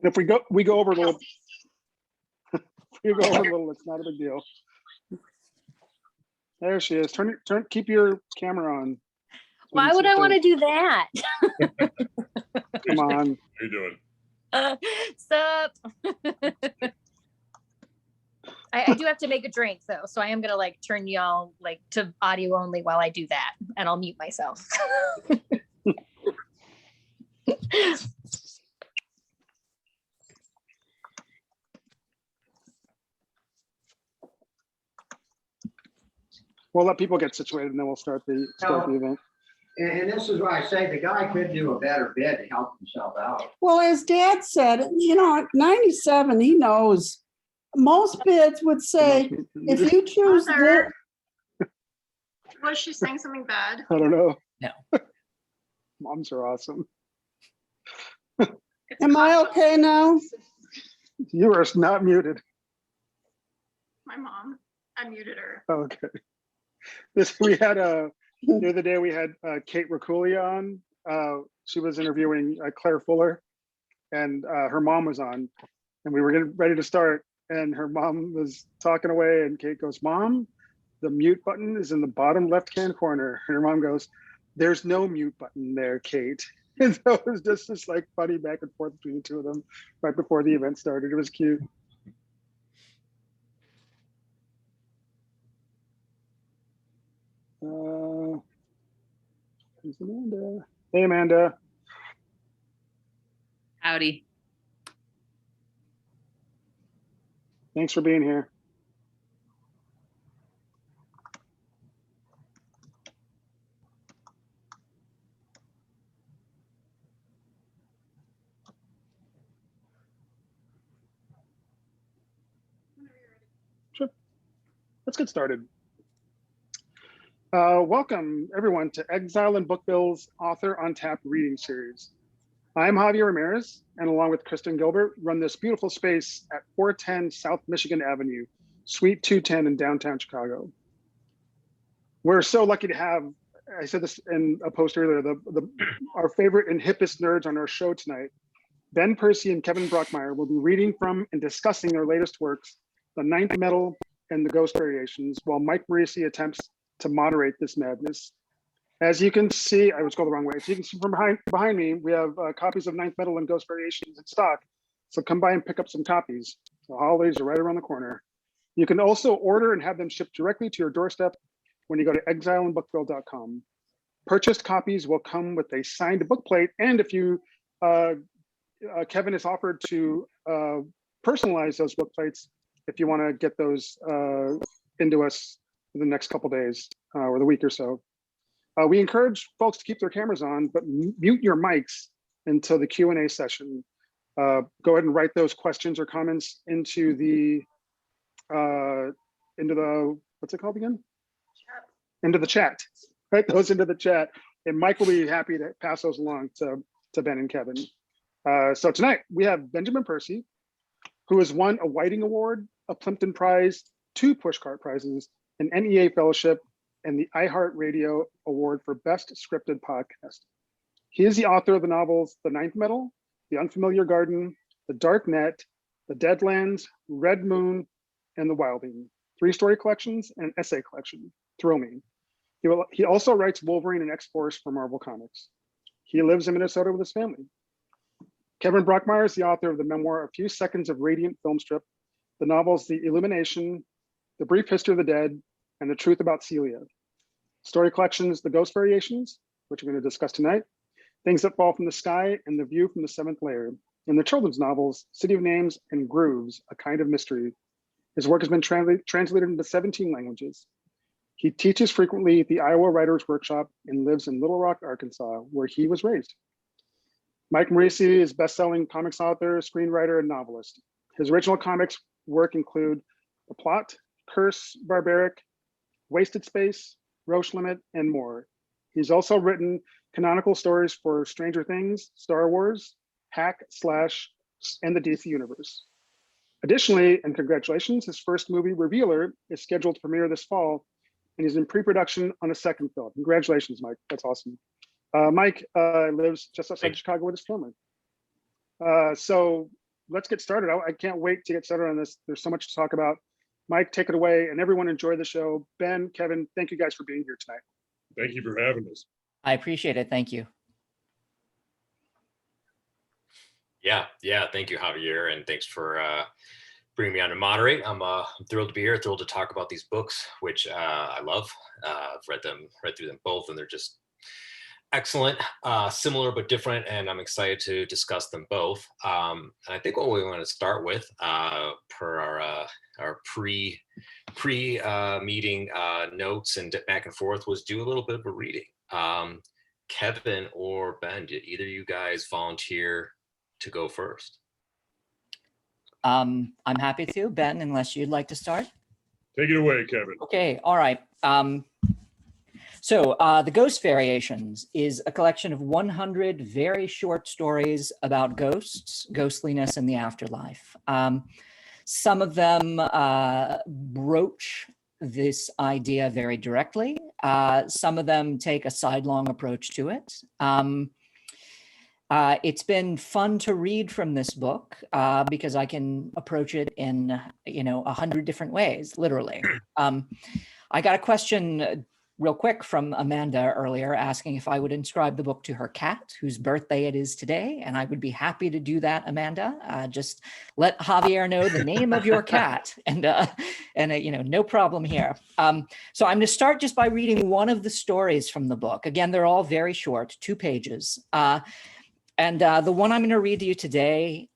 If we go over a little. You go over a little, it's not a big deal. There she is. Keep your camera on. Why would I want to do that? Come on. How you doing? Sup? I do have to make a drink though, so I am gonna like turn y'all like to audio only while I do that, and I'll mute myself. We'll let people get situated and then we'll start the event. And this is why I say the guy could do a better bid to help himself out. Well, as Dad said, you know, at 97, he knows. Most bids would say, if you choose this. Was she saying something bad? I don't know. No. Moms are awesome. Am I okay now? You are not muted. My mom, I muted her. Okay. We had the other day we had Kate Raculia on. She was interviewing Claire Fuller, and her mom was on, and we were getting ready to start, and her mom was talking away, and Kate goes, "Mom, the mute button is in the bottom left-hand corner." And her mom goes, "There's no mute button there, Kate." And so it was just this like funny back and forth between the two of them right before the event started. It was cute. There's Amanda. Hey, Amanda. Howdy. Thanks for being here. Sure. Let's get started. Welcome everyone to Exile and Bookbill's Author on Tap reading series. I'm Javier Ramirez, and along with Kristen Gilbert, run this beautiful space at 410 South Michigan Avenue, Suite 210 in downtown Chicago. We're so lucky to have, I said this in a post earlier, our favorite and hippest nerds on our show tonight. Ben Percy and Kevin Brockmeier will be reading from and discussing their latest works, The Ninth Metal and the Ghost Variations, while Mike Moreci attempts to moderate this madness. As you can see, I was going the wrong way. So you can see from behind me, we have copies of Ninth Metal and Ghost Variations in stock. So come by and pick up some copies. The holidays are right around the corner. You can also order and have them shipped directly to your doorstep when you go to exileandbookbill.com. Purchased copies will come with a signed book plate, and if you, Kevin has offered to personalize those book plates if you want to get those into us in the next couple days or the week or so. We encourage folks to keep their cameras on, but mute your mics until the Q&A session. Go ahead and write those questions or comments into the what's it called again? Chat. Into the chat. Write those into the chat, and Mike will be happy to pass those along to Ben and Kevin. So tonight we have Benjamin Percy, who has won a Whiting Award, a Plimpton Prize, 2 Pushcart Prizes, an NEA Fellowship, and the iHeartRadio Award for Best Scripted Podcast. He is the author of the novels The Ninth Metal, The Unfamiliar Garden, The Dark Net, The Deadlands, Red Moon, and The Wilding, 3-story collections and an essay collection, Throw Me. He also writes Wolverine and X-Force for Marvel Comics. He lives in Minnesota with his family. Kevin Brockmeier is the author of the memoir A Few Seconds of Radiant Filmstrip, the novels The Illumination, The Brief History of the Dead, and The Truth About Celia. Story collections, The Ghost Variations, which we're going to discuss tonight, Things That Fall from the Sky, and The View from the Seventh Layer, and the children's novels, City of Names and Grooves, A Kind of Mystery. His work has been translated into 17 languages. He teaches frequently at the Iowa Writers Workshop and lives in Little Rock, Arkansas, where he was raised. Mike Moreci is best-selling comics author, screenwriter, and novelist. His original comics work include The Plot, Curse, Barbaric, Wasted Space, Roche Limit, and more. He's also written canonical stories for Stranger Things, Star Wars, Hack, Slash, and the DC Universe. Additionally, and congratulations, his first movie, Revealer, is scheduled to premiere this fall, and he's in pre-production on a second film. Congratulations, Mike. That's awesome. Mike lives just outside Chicago with his family. So let's get started. I can't wait to get started on this. There's so much to talk about. Mike, take it away, and everyone enjoy the show. Ben, Kevin, thank you guys for being here tonight. Thank you for having us. I appreciate it. Thank you. Yeah. Thank you, Javier, and thanks for bringing me on to moderate. I'm thrilled to be here, thrilled to talk about these books, which I love. I've read through them both, and they're just excellent, similar but different, and I'm excited to discuss them both. And I think what we want to start with, per our pre-meeting notes and back and forth, was do a little bit of a reading. Kevin or Ben, did either of you guys volunteer to go first? I'm happy to, Ben, unless you'd like to start. Take it away, Kevin. Okay, all right. So The Ghost Variations is a collection of 100 very short stories about ghosts, ghostliness, and the afterlife. Some of them broach this idea very directly. Some of them take a sidelong approach to it. It's been fun to read from this book because I can approach it in 100 different ways, literally. I got a question real quick from Amanda earlier asking if I would inscribe the book to her cat, whose birthday it is today, and I would be happy to do that, Amanda. Just let Javier know the name of your cat, and no problem here. So I'm going to start just by reading one of the stories from the book. Again, they're all very short, 2 pages. And the one I'm going to read to you today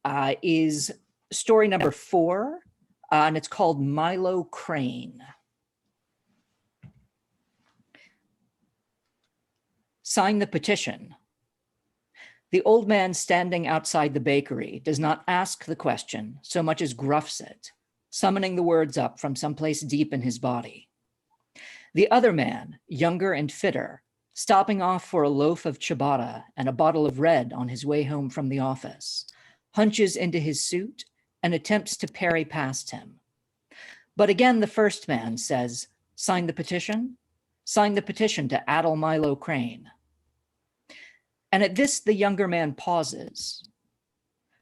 is story number 4, and it's called Milo Crane. Sign the petition. The old man standing outside the bakery does not ask the question so much as gruffs it, summoning the words up from someplace deep in his body. The other man, younger and fitter, stopping off for a loaf of ciabatta and a bottle of red on his way home from the office, hunches into his suit and attempts to parry past him. But again, the first man says, sign the petition? Sign the petition to addle Milo Crane. And at this, the younger man pauses.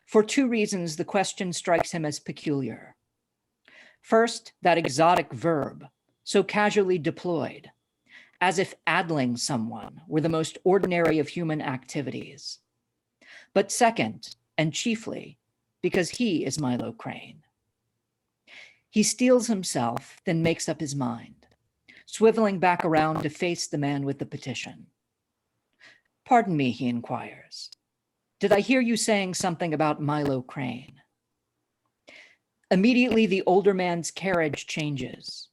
For 2 reasons, the question strikes him as peculiar. First, that exotic verb, so casually deployed, as if addling someone were the most ordinary of human activities. But second, and chiefly, because he is Milo Crane. He steels himself, then makes up his mind, swiveling back around to face the man with the petition. Pardon me, he inquires. Did I hear you saying something about Milo Crane? Immediately, the older man's carriage changes.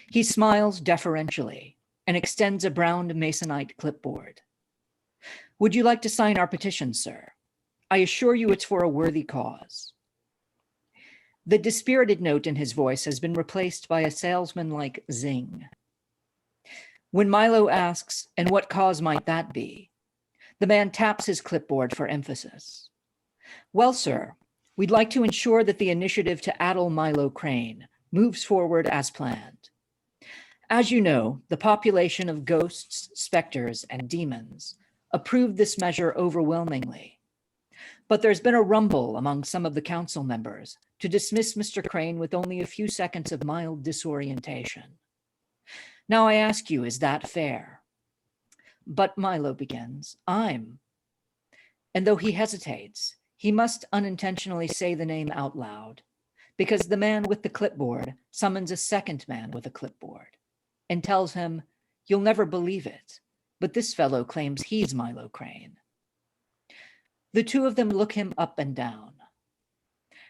He smiles deferentially and extends a brown masonite clipboard. Would you like to sign our petition, sir? I assure you it's for a worthy cause. The dispirited note in his voice has been replaced by a salesman-like zing. When Milo asks, and what cause might that be? The man taps his clipboard for emphasis. Well, sir, we'd like to ensure that the initiative to addle Milo Crane moves forward as planned. As you know, the population of ghosts, specters, and demons approved this measure overwhelmingly. But there's been a rumble among some of the council members to dismiss Mr. Crane with only a few seconds of mild disorientation. Now I ask you, is that fair? But Milo begins, and though he hesitates, he must unintentionally say the name out loud, because the man with the clipboard summons a second man with a clipboard and tells him, you'll never believe it, but this fellow claims he's Milo Crane. The 2 of them look him up and down.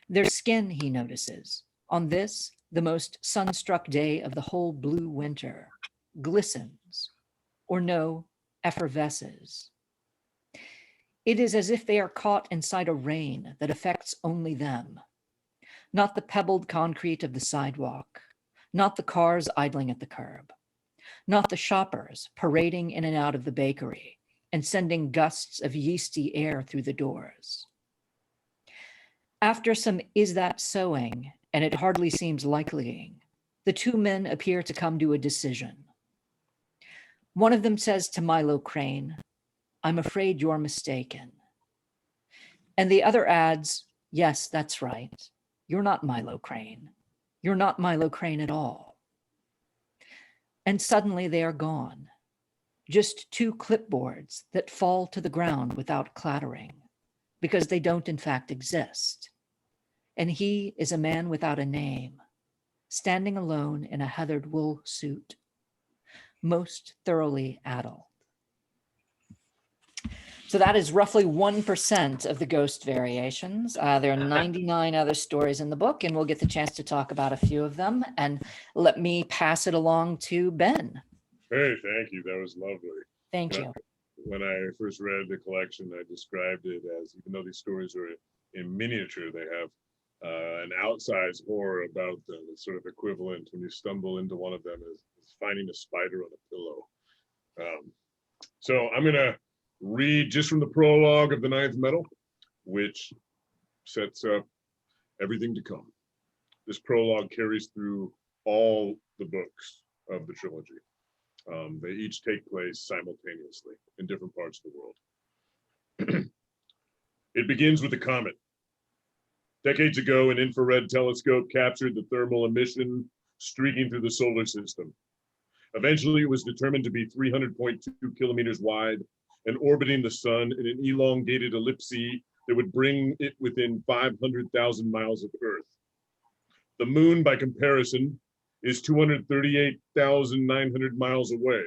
Their skin, he notices, on this, the most sunstruck day of the whole blue winter, glistens, or no, effervesces. It is as if they are caught inside a rain that affects only them, not the pebbled concrete of the sidewalk, not the cars idling at the curb, not the shoppers parading in and out of the bakery and sending gusts of yeasty air through the doors. After some is that sewing, and it hardly seems likelying, the 2 men appear to come to a decision. One of them says to Milo Crane, I'm afraid you're mistaken. And the other adds, Yes, that's right. You're not Milo Crane. You're not Milo Crane at all. And suddenly they are gone. Just two clipboards that fall to the ground without clattering, because they don't in fact exist. And he is a man without a name, standing alone in a heathered wool suit, most thoroughly adult. So that is roughly 1% of the ghost variations. There are 99 other stories in the book, and we'll get the chance to talk about a few of them. And let me pass it along to Ben. Hey, thank you. That was lovely. Thank you. When I first read the collection, I described it as, even though these stories are in miniature, they have an outsized horror about them. It's sort of equivalent when you stumble into one of them as finding a spider on a pillow. So I'm going to read just from the prologue of the Ninth Metal, which sets up everything to come. This prologue carries through all the books of the trilogy. They each take place simultaneously in different parts of the world. It begins with a comet. Decades ago, an infrared telescope captured the thermal emission streaking through the solar system. Eventually, it was determined to be 300.2 kilometers wide and orbiting the sun in an elongated ellipse that would bring it within 500,000 miles of Earth. The moon, by comparison, is 238,900 miles away.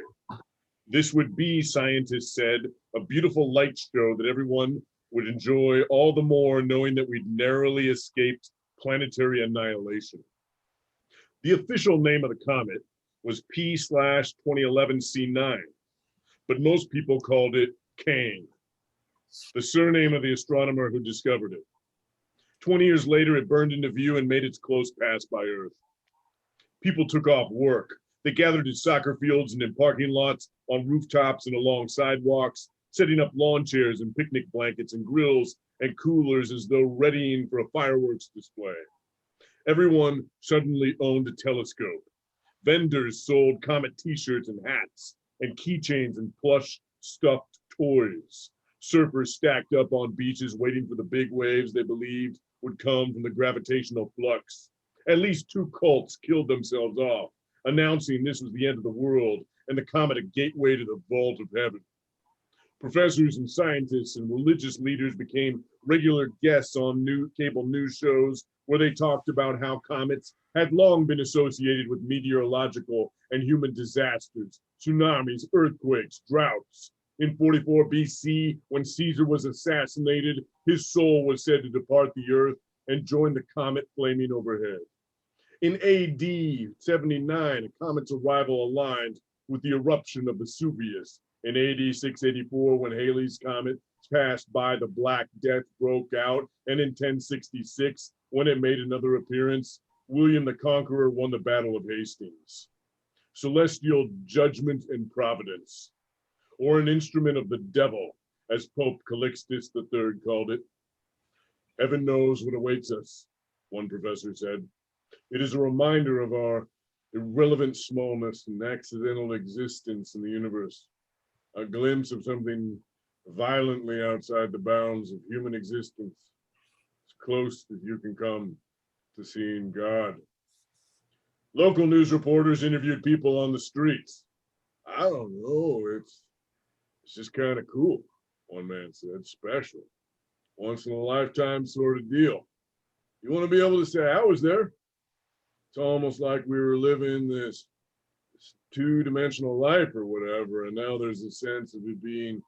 This would be, scientists said, a beautiful light show that everyone would enjoy all the more knowing that we'd narrowly escaped planetary annihilation. The official name of the comet was P/2011 C9, but most people called it Cain, the surname of the astronomer who discovered it. 20 years later, it burned into view and made its close pass by Earth. People took off work. They gathered at soccer fields and in parking lots, on rooftops and along sidewalks, setting up lawn chairs and picnic blankets and grills and coolers as though readying for a fireworks display. Everyone suddenly owned a telescope. Vendors sold comet t-shirts and hats and keychains and plush stuffed toys. Surfers stacked up on beaches waiting for the big waves they believed would come from the gravitational flux. At least 2 cults killed themselves off, announcing this was the end of the world and the comet a gateway to the vault of heaven. Professors and scientists and religious leaders became regular guests on new cable news shows where they talked about how comets had long been associated with meteorological and human disasters, tsunamis, earthquakes, droughts. In 44 BC, when Caesar was assassinated, his soul was said to depart the earth and join the comet flaming overhead. In AD 79, a comet's arrival aligned with the eruption of Vesuvius. In AD 684, when Halley's comet passed by, the Black Death broke out, and in 1066, when it made another appearance, William the Conqueror won the Battle of Hastings. Celestial judgment and providence, or an instrument of the devil, as Pope Calixtus III called it. Heaven knows what awaits us, one professor said. It is a reminder of our irrelevant smallness and accidental existence in the universe, a glimpse of something violently outside the bounds of human existence, as close as you can come to seeing God. Local news reporters interviewed people on the streets. I don't know, it's just kind of cool, one man said, special, once in a lifetime sort of deal. You want to be able to say, I was there. It's almost like we were living this two-dimensional life or whatever, and now there's a sense of it being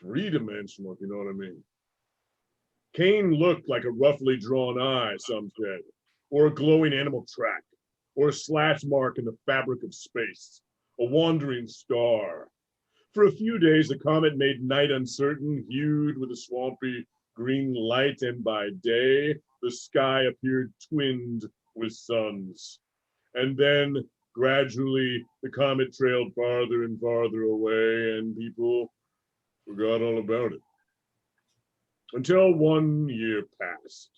three-dimensional, if you know what I mean. Cain looked like a roughly drawn eye, some said, or a glowing animal track, or a slash mark in the fabric of space, a wandering star. For a few days, the comet made night uncertain, hued with a swampy green light, and by day, the sky appeared twinned with suns. And then, gradually, the comet trailed farther and farther away, and people forgot all about it. Until 1 year passed.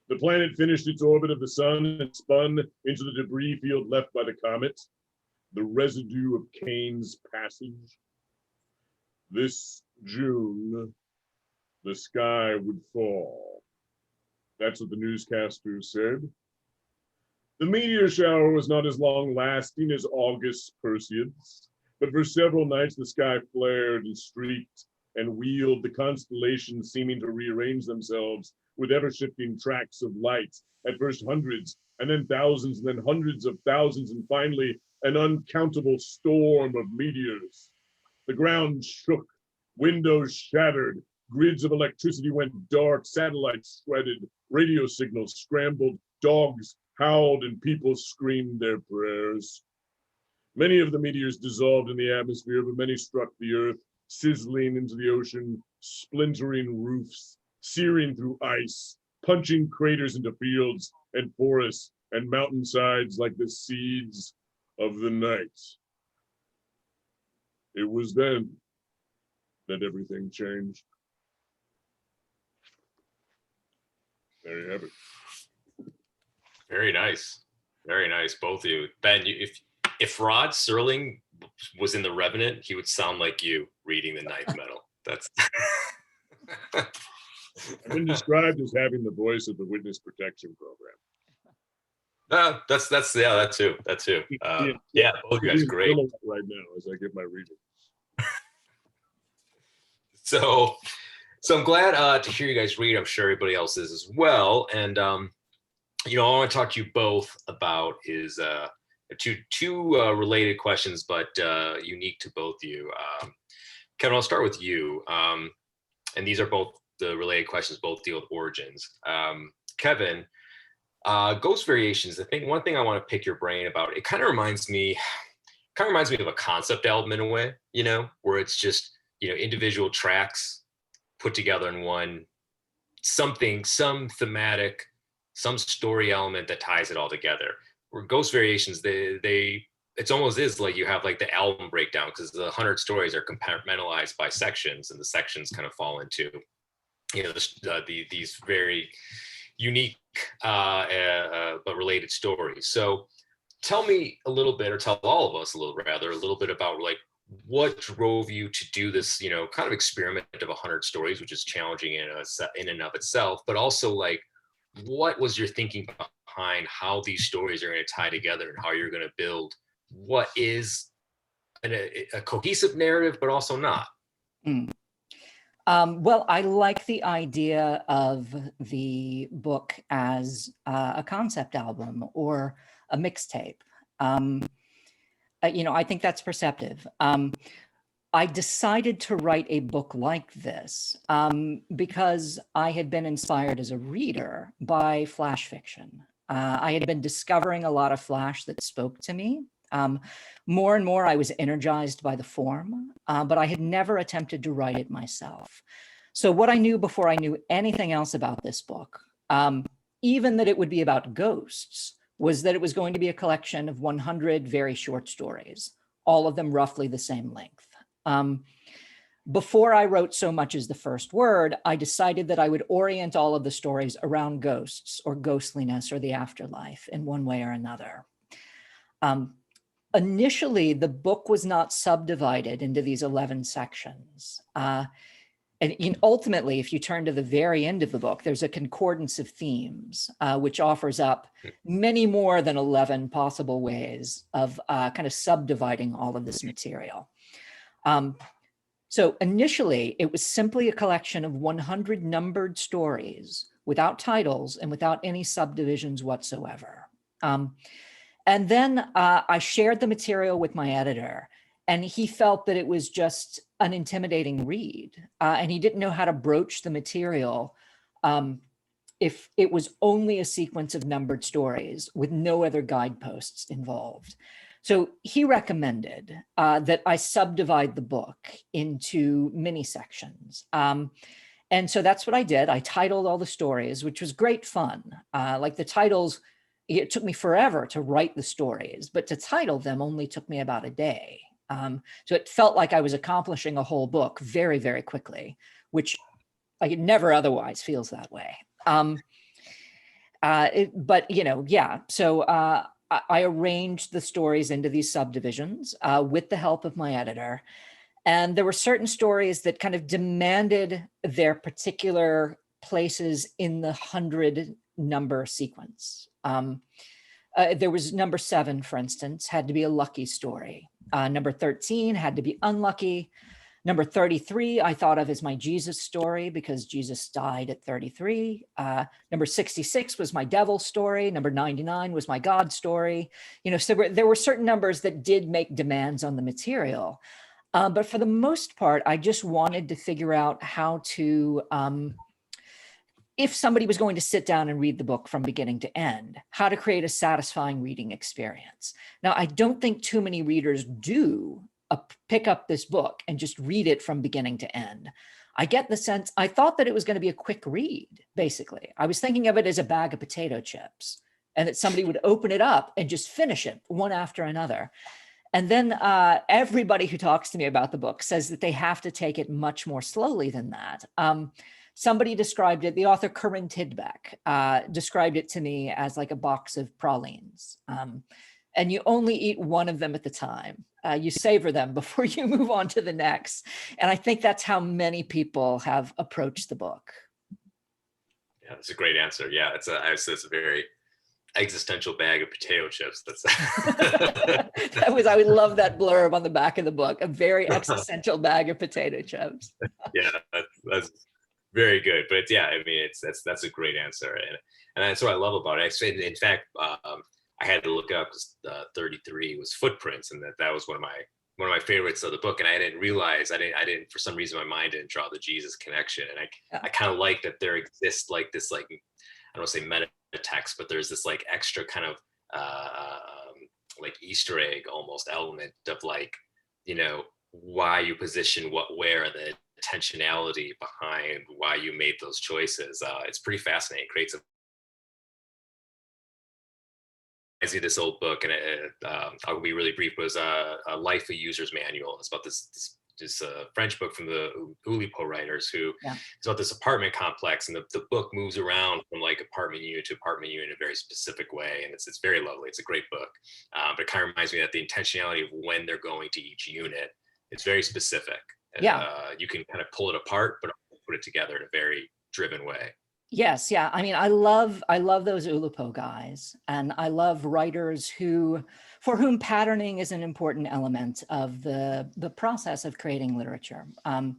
The planet finished its orbit of the sun and spun into the debris field left by the comet, the residue of Cain's passage. This June, the sky would fall. That's what the newscaster said. The meteor shower was not as long-lasting as August Perseus, but for several nights the sky flared and streaked and wheeled, the constellations seeming to rearrange themselves with ever-shifting tracks of light, at first hundreds, and then thousands, and then hundreds of thousands, and finally an uncountable storm of meteors. The ground shook, windows shattered, grids of electricity went dark, satellites shredded, radio signals scrambled, dogs howled, and people screamed their prayers. Many of the meteors dissolved in the atmosphere, but many struck the earth, sizzling into the ocean, splintering roofs, searing through ice, punching craters into fields and forests and mountainsides like the seeds of the night. It was then that everything changed. There you have it. Very nice. Very nice, both of you. Ben, if Rod Serling was in The Revenant, he would sound like you reading the Ninth Metal. That's I've been described as having the voice of the Witness Protection Program. that's yeah, that too. Yeah, both of you guys great. Right now, as I give my reading. So I'm glad to hear you guys read. I'm sure everybody else is as well. And I want to talk to you both about is two related questions, but unique to both of you. Kevin, I'll start with you. And these are both the related questions, both deal with origins. Kevin, Ghost Variations. One thing I want to pick your brain about. It kind of reminds me of a concept album in a way, where it's just individual tracks put together in one, some thematic, some story element that ties it all together. Where Ghost Variations, it's almost is like you have like the album breakdown, because the 100 stories are compartmentalized by sections, and the sections kind of fall into these very unique but related stories. So tell me a little bit, or tell all of us a little bit about like what drove you to do this, kind of experiment of 100 stories, which is challenging in and of itself, but also like what was your thinking behind how these stories are going to tie together and how you're going to build what is a cohesive narrative, but also not? Well, I like the idea of the book as a concept album or a mixtape. I think that's perceptive. I decided to write a book like this because I had been inspired as a reader by flash fiction. I had been discovering a lot of flash that spoke to me. More and more, I was energized by the form, but I had never attempted to write it myself. So what I knew before I knew anything else about this book, even that it would be about ghosts, was that it was going to be a collection of 100 very short stories, all of them roughly the same length. Before I wrote so much as the first word, I decided that I would orient all of the stories around ghosts or ghostliness or the afterlife in one way or another. Initially, the book was not subdivided into these 11 sections. And ultimately, if you turn to the very end of the book, there's a concordance of themes, which offers up many more than 11 possible ways of kind of subdividing all of this material. So initially, it was simply a collection of 100 numbered stories without titles and without any subdivisions whatsoever. And then I shared the material with my editor, and he felt that it was just an intimidating read, and he didn't know how to broach the material if it was only a sequence of numbered stories with no other guideposts involved. So he recommended that I subdivide the book into mini sections. And so that's what I did. I titled all the stories, which was great fun. Like the titles, it took me forever to write the stories, but to title them only took me about a day. So it felt like I was accomplishing a whole book very, very quickly, which it never otherwise feels that way. So I arranged the stories into these subdivisions with the help of my editor. And there were certain stories that kind of demanded their particular places in the 100 number sequence. There was number 7, for instance, had to be a lucky story. Number 13 had to be unlucky. Number 33, I thought of as my Jesus story because Jesus died at 33. Number 66 was my devil story. Number 99 was my God story. You know, so there were certain numbers that did make demands on the material. But for the most part, I just wanted to figure out how to, if somebody was going to sit down and read the book from beginning to end, how to create a satisfying reading experience. Now, I don't think too many readers do pick up this book and just read it from beginning to end. I get the sense, I thought that it was going to be a quick read, basically. I was thinking of it as a bag of potato chips and that somebody would open it up and just finish it one after another. And then everybody who talks to me about the book says that they have to take it much more slowly than that. Somebody described it, the author Corinne Tidbeck described it to me as like a box of pralines. And you only eat one of them at the time. You savor them before you move on to the next. And I think that's how many people have approached the book. Yeah, that's a great answer. Yeah, it's a very existential bag of potato chips. That's I would love that blurb on the back of the book, a very existential bag of potato chips. Yeah, that's very good. But it's, yeah, I mean, that's a great answer, and that's what I love about it. In fact, I had to look up because 33 was footprints, and that was one of my favorites of the book. And I didn't realize I didn't for some reason my mind didn't draw the Jesus connection. And I kind of like that there exists like this, like, I don't want to say meta text, but there's this like extra kind of like Easter egg almost element of like, you know, why you position what where, the intentionality behind why you made those choices. It's pretty fascinating. It creates I see this old book, and I'll be really brief. It was a Life of User's Manual. It's about this French book from the Oulipo writers who it's about this apartment complex, and the book moves around from like apartment unit to apartment unit in a very specific way, and it's very lovely. It's a great book, but it kind of reminds me that the intentionality of when they're going to each unit is very specific. And, you can kind of pull it apart, but put it together in a very driven way. Yes, yeah. I mean, I love those Oulipo guys, and I love writers for whom patterning is an important element of the process of creating literature. I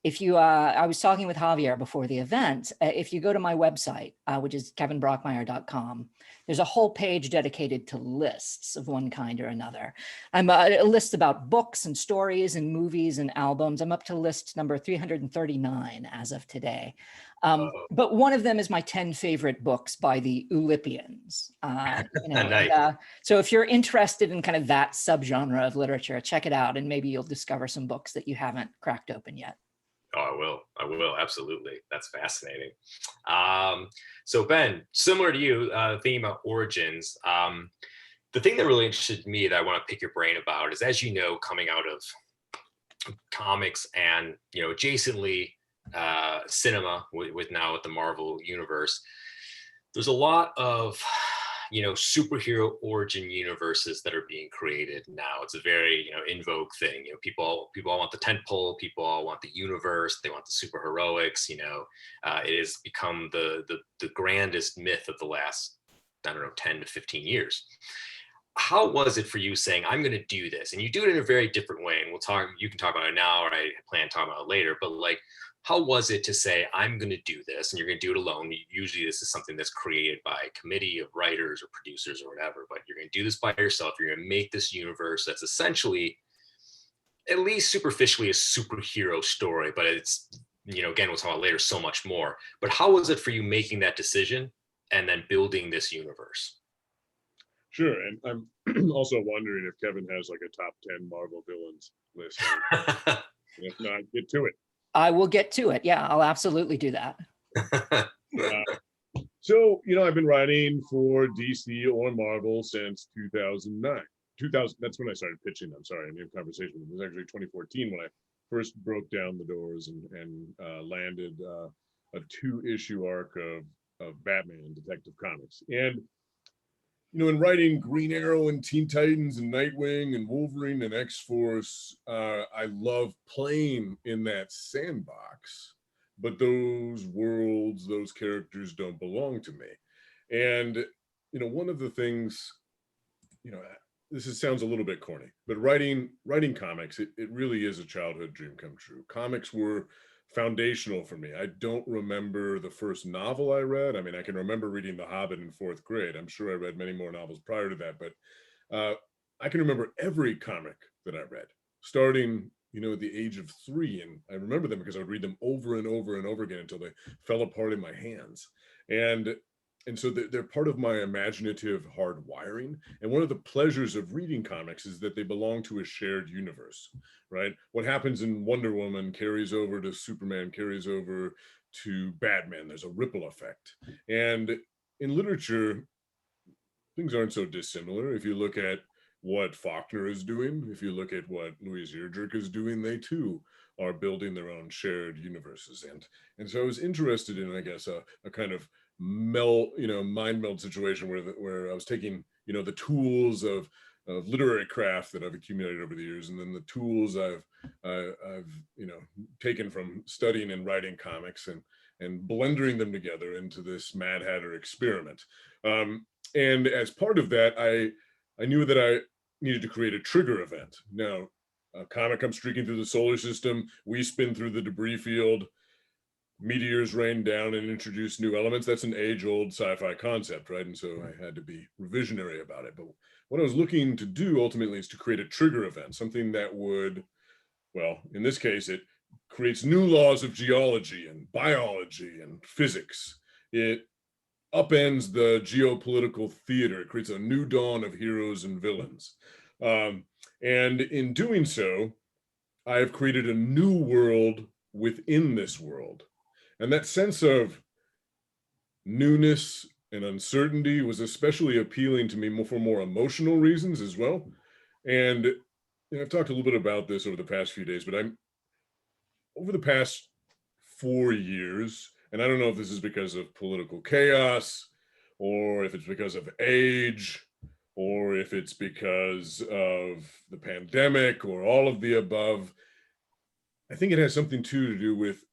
was talking with Javier before the event. If you go to my website, which is kevinbrockmeier.com, there's a whole page dedicated to lists of one kind or another. I'm a list about books and stories and movies and albums. I'm up to list number 339 as of today. But one of them is my 10 favorite books by the Oulipians. Nice. So if you're interested in kind of that subgenre of literature, check it out, and maybe you'll discover some books that you haven't cracked open yet. Oh, I will. Absolutely. That's fascinating. So Ben, similar to you, thinking about origins, the thing that really interested me that I want to pick your brain about is, as you know, coming out of comics and, you know, adjacently cinema with the Marvel universe, there's a lot of, you know, superhero origin universes that are being created now. It's a very, you know, in vogue thing. You know, people all want the tentpole, people all want the universe, they want the superheroics. You know, it has become the grandest myth of the last, I don't know, 10 to 15 years. How was it for you saying, I'm going to do this? And you do it in a very different way. And you can talk about it now, or I plan to talk about it later, but like, how was it to say, I'm going to do this, and you're going to do it alone? Usually this is something that's created by a committee of writers or producers or whatever, but you're going to do this by yourself. You're going to make this universe that's essentially, at least superficially, a superhero story, but it's, you know, again, we'll talk about later, so much more. But how was it for you making that decision and then building this universe? Sure, and I'm also wondering if Kevin has like a top 10 Marvel villains list. If not, get to it. I will get to it. Yeah, I'll absolutely do that. So, you know, I've been writing for DC or Marvel since 2009. That's when I started pitching. I'm sorry, I made a conversation. It was actually 2014 when I first broke down the doors and landed a 2-issue arc of Batman Detective Comics. And you know, in writing Green Arrow and Teen Titans and Nightwing and Wolverine and X-Force, I love playing in that sandbox, but those worlds, those characters don't belong to me. And, you know, one of the things, you know, sounds a little bit corny, but writing comics, it really is a childhood dream come true. Comics were foundational for me. I don't remember the first novel I read. I mean, I can remember reading The Hobbit in 4th grade. I'm sure I read many more novels prior to that, but I can remember every comic that I read, starting, you know, at the age of 3. And I remember them because I would read them over and over and over again until they fell apart in my hands. And so they're part of my imaginative hardwiring. And one of the pleasures of reading comics is that they belong to a shared universe, right? What happens in Wonder Woman carries over to Superman, carries over to Batman. There's a ripple effect. And in literature, things aren't so dissimilar. If you look at what Faulkner is doing, if you look at what Louise Erdrich is doing, they too are building their own shared universes. And so I was interested in, I guess, a kind of mind meld situation where I was taking, you know, the tools of literary craft that I've accumulated over the years, and then the tools I've you know, taken from studying and writing comics, and blending them together into this Mad Hatter experiment. And as part of that, I knew that I needed to create a trigger event. Now, a comet comes streaking through the solar system, we spin through the debris field, meteors rain down and introduce new elements. That's an age-old sci-fi concept, right? And so I had to be revisionary about it. But what I was looking to do ultimately is to create a trigger event, something that would, well, in this case, it creates new laws of geology and biology and physics. It upends the geopolitical theater. It creates a new dawn of heroes and villains. And in doing so, I have created a new world within this world. And that sense of newness and uncertainty was especially appealing to me for more emotional reasons as well. And you know, I've talked a little bit about this over the past few days, but over the past 4 years, and I don't know if this is because of political chaos, or if it's because of age, or if it's because of the pandemic, or all of the above. I think it has something to do with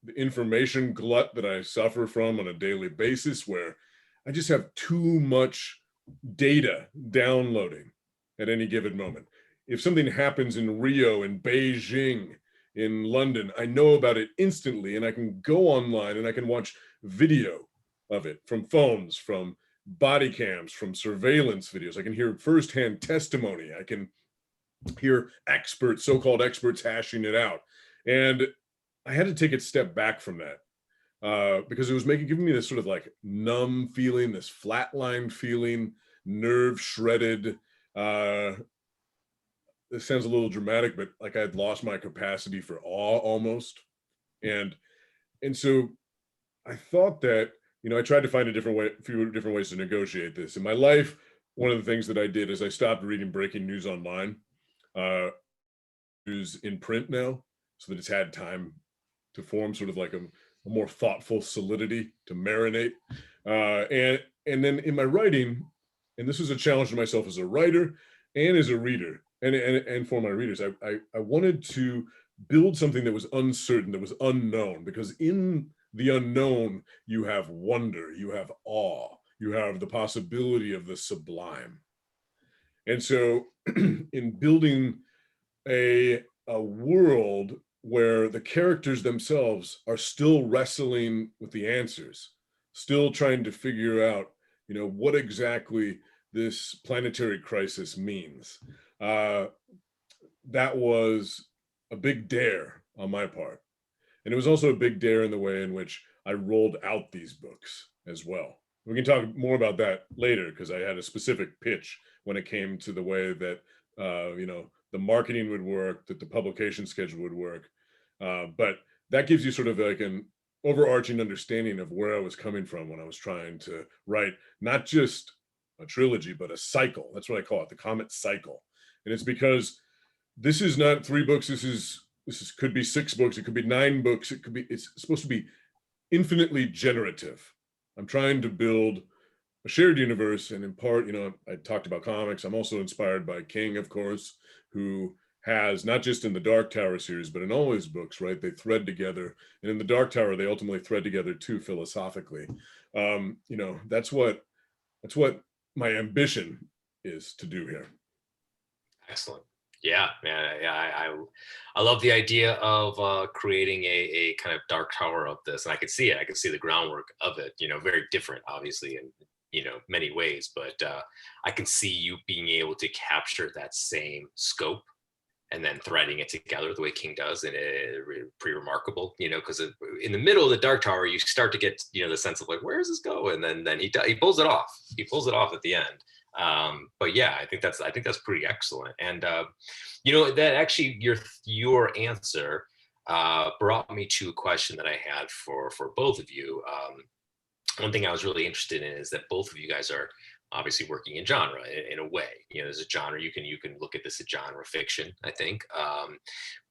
the information glut that I suffer from on a daily basis, where I just have too much data downloading at any given moment. If something happens in Rio, in Beijing, in London, I know about it instantly, and I can go online and I can watch video of it from phones, from body cams, from surveillance videos. I can hear firsthand testimony. I can hear experts, so-called experts, hashing it out. And I had to take a step back from that because it was giving me this sort of like numb feeling, this flatlined feeling, nerve shredded. This sounds a little dramatic, but like I had lost my capacity for awe almost. And so I thought that, you know, I tried to find a few different ways to negotiate this. In my life, one of the things that I did is I stopped reading breaking news online, news in print now, so that it's had time to form sort of like a more thoughtful solidity to marinate. And then in my writing, and this was a challenge to myself as a writer and as a reader, and for my readers, I wanted to build something that was uncertain, that was unknown, because in the unknown, you have wonder, you have awe, you have the possibility of the sublime. And so in building a world where the characters themselves are still wrestling with the answers, still trying to figure out, you know, what exactly this planetary crisis means. That was a big dare on my part. And it was also a big dare in the way in which I rolled out these books as well. We can talk more about that later, because I had a specific pitch when it came to the way that, you know, the marketing would work, that the publication schedule would work. But that gives you sort of like an overarching understanding of where I was coming from when I was trying to write not just a trilogy, but a cycle. That's what I call it, the Comet cycle. And it's because this is not 3 books. This could be 6 books. It could be 9 books. It's supposed to be infinitely generative. I'm trying to build a shared universe. And in part, you know, I talked about comics. I'm also inspired by King, of course, who has, not just in the Dark Tower series, but in all his books, right? They thread together. And in the Dark Tower, they ultimately thread together too, philosophically. That's what my ambition is to do here. Excellent. Yeah, man. Yeah, I love the idea of creating a kind of Dark Tower of this, and I could see it. I could see the groundwork of it. Very different, obviously, in many ways, but I can see you being able to capture that same scope and then threading it together the way King does, and pretty remarkable. Because in the middle of the Dark Tower, you start to get the sense of like, where does this go? And then he pulls it off. He pulls it off at the end. But yeah, I think that's pretty excellent. And that actually your answer brought me to a question that I had for both of you. One thing I was really interested in is that both of you guys are obviously working in genre in a way. There's a genre you can look at this as genre fiction, I think.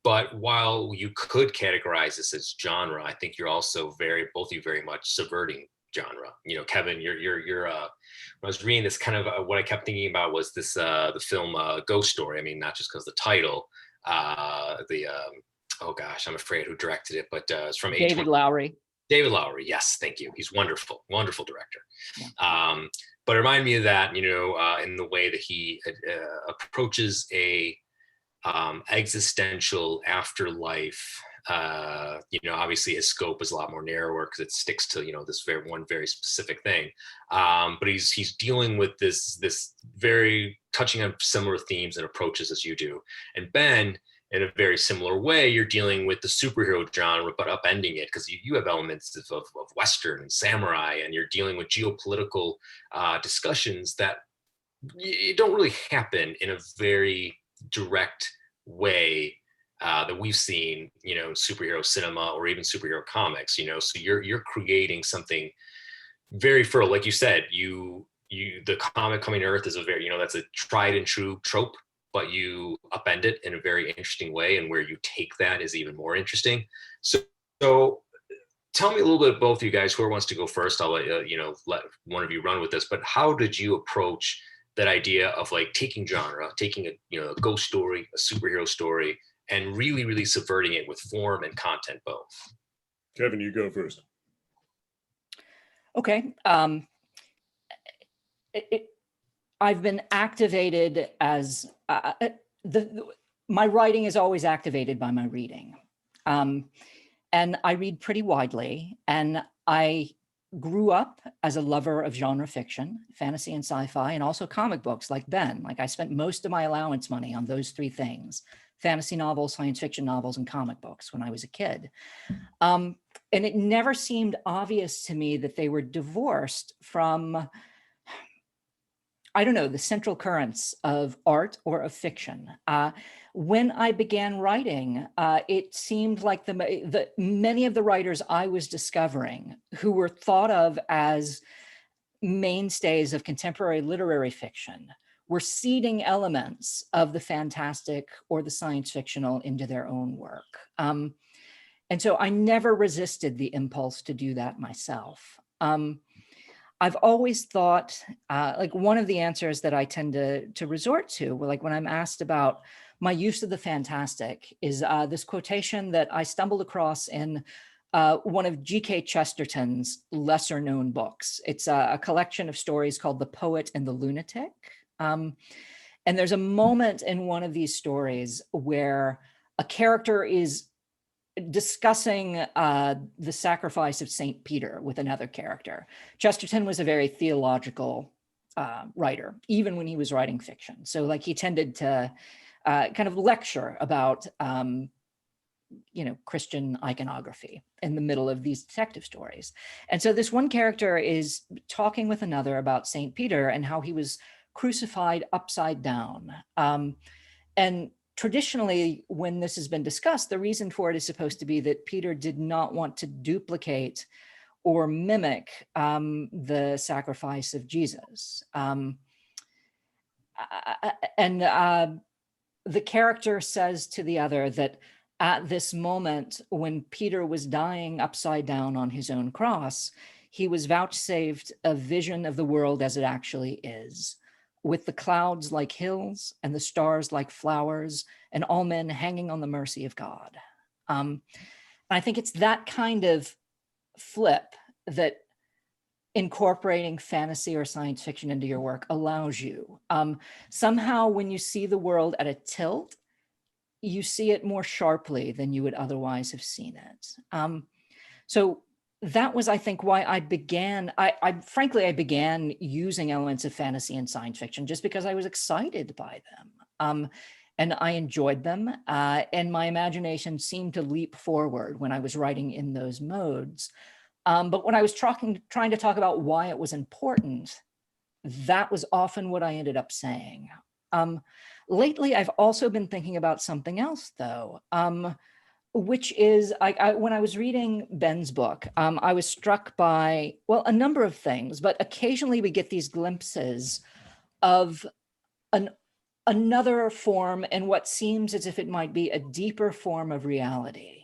But while you could categorize this as genre, I think you're also both of you very much subverting genre. Kevin, you're when I was reading this, kind of what I kept thinking about was this the film Ghost Story. I mean, not just because the title, oh gosh, I'm afraid who directed it, but it's from David Lowery. David Lowery, yes, thank you. He's wonderful director. Yeah. But it reminded me of that, in the way that he approaches a existential afterlife. Obviously his scope is a lot more narrower because it sticks to this very specific thing. But he's dealing with this very touching on similar themes and approaches as you do. And Ben, in a very similar way, you're dealing with the superhero genre, but upending it because you have elements of Western and samurai, and you're dealing with geopolitical discussions that don't really happen in a very direct way that we've seen, in superhero cinema or even superhero comics. So you're creating something very fertile, like you said. The comic coming to Earth is a very that's a tried and true trope. But you upend it in a very interesting way, and where you take that is even more interesting. So tell me a little bit, both of you guys, whoever wants to go first. I'll let let one of you run with this. But how did you approach that idea of like taking genre, taking a ghost story, a superhero story, and really, really subverting it with form and content both? Kevin, you go first. Okay. I've been activated as my writing is always activated by my reading. And I read pretty widely, and I grew up as a lover of genre fiction, fantasy and sci-fi, and also comic books like Ben. Like, I spent most of my allowance money on those three things: fantasy novels, science fiction novels, and comic books when I was a kid. And it never seemed obvious to me that they were divorced from, I don't know, the central currents of art or of fiction. When I began writing, it seemed like the many of the writers I was discovering, who were thought of as mainstays of contemporary literary fiction, were seeding elements of the fantastic or the science fictional into their own work. And so I never resisted the impulse to do that myself. I've always thought, like, one of the answers that I tend to resort to, like when I'm asked about my use of the fantastic, is this quotation that I stumbled across in one of G.K. Chesterton's lesser known books. It's a collection of stories called The Poet and the Lunatic. And there's a moment in one of these stories where a character is discussing the sacrifice of Saint Peter with another character. Chesterton was a very theological writer, even when he was writing fiction. So like, he tended to kind of lecture about Christian iconography in the middle of these detective stories. And so this one character is talking with another about Saint Peter and how he was crucified upside down. And traditionally, when this has been discussed, the reason for it is supposed to be that Peter did not want to duplicate or mimic the sacrifice of Jesus. And the character says to the other that at this moment, when Peter was dying upside down on his own cross, he was vouchsafed a vision of the world as it actually is, with the clouds like hills and the stars like flowers and all men hanging on the mercy of God. I think it's that kind of flip that incorporating fantasy or science fiction into your work allows you. Somehow when you see the world at a tilt, you see it more sharply than you would otherwise have seen it. So that was, I think, why I began, frankly, I began using elements of fantasy and science fiction just because I was excited by them. And I enjoyed them. And my imagination seemed to leap forward when I was writing in those modes. But when I was trying to talk about why it was important, that was often what I ended up saying. Lately, I've also been thinking about something else, though, which is when I was reading Ben's book, I was struck by, well, a number of things, but occasionally we get these glimpses of another form and what seems as if it might be a deeper form of reality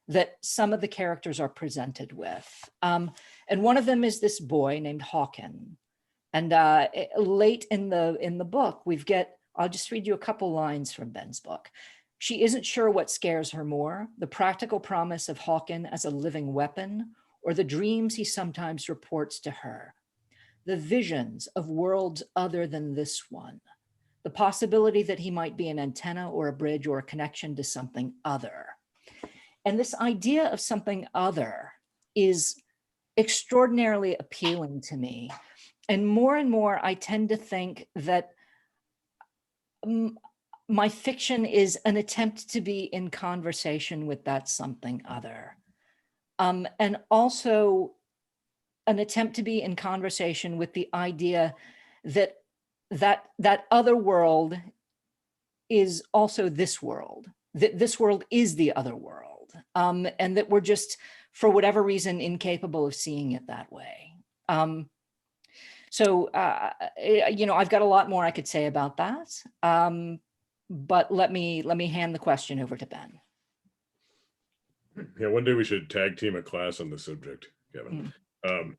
that some of the characters are presented with. And one of them is this boy named Hawken. And late in the book, I'll just read you a couple lines from Ben's book. She isn't sure what scares her more, the practical promise of Hawken as a living weapon, or the dreams he sometimes reports to her. The visions of worlds other than this one. The possibility that he might be an antenna or a bridge or a connection to something other. And this idea of something other is extraordinarily appealing to me. And more, I tend to think that my fiction is an attempt to be in conversation with that something other. And also an attempt to be in conversation with the idea that other world is also this world, that this world is the other world. And that we're just, for whatever reason, incapable of seeing it that way. So, I've got a lot more I could say about that. But let me hand the question over to Ben. Yeah, one day we should tag team a class on the subject, Kevin. That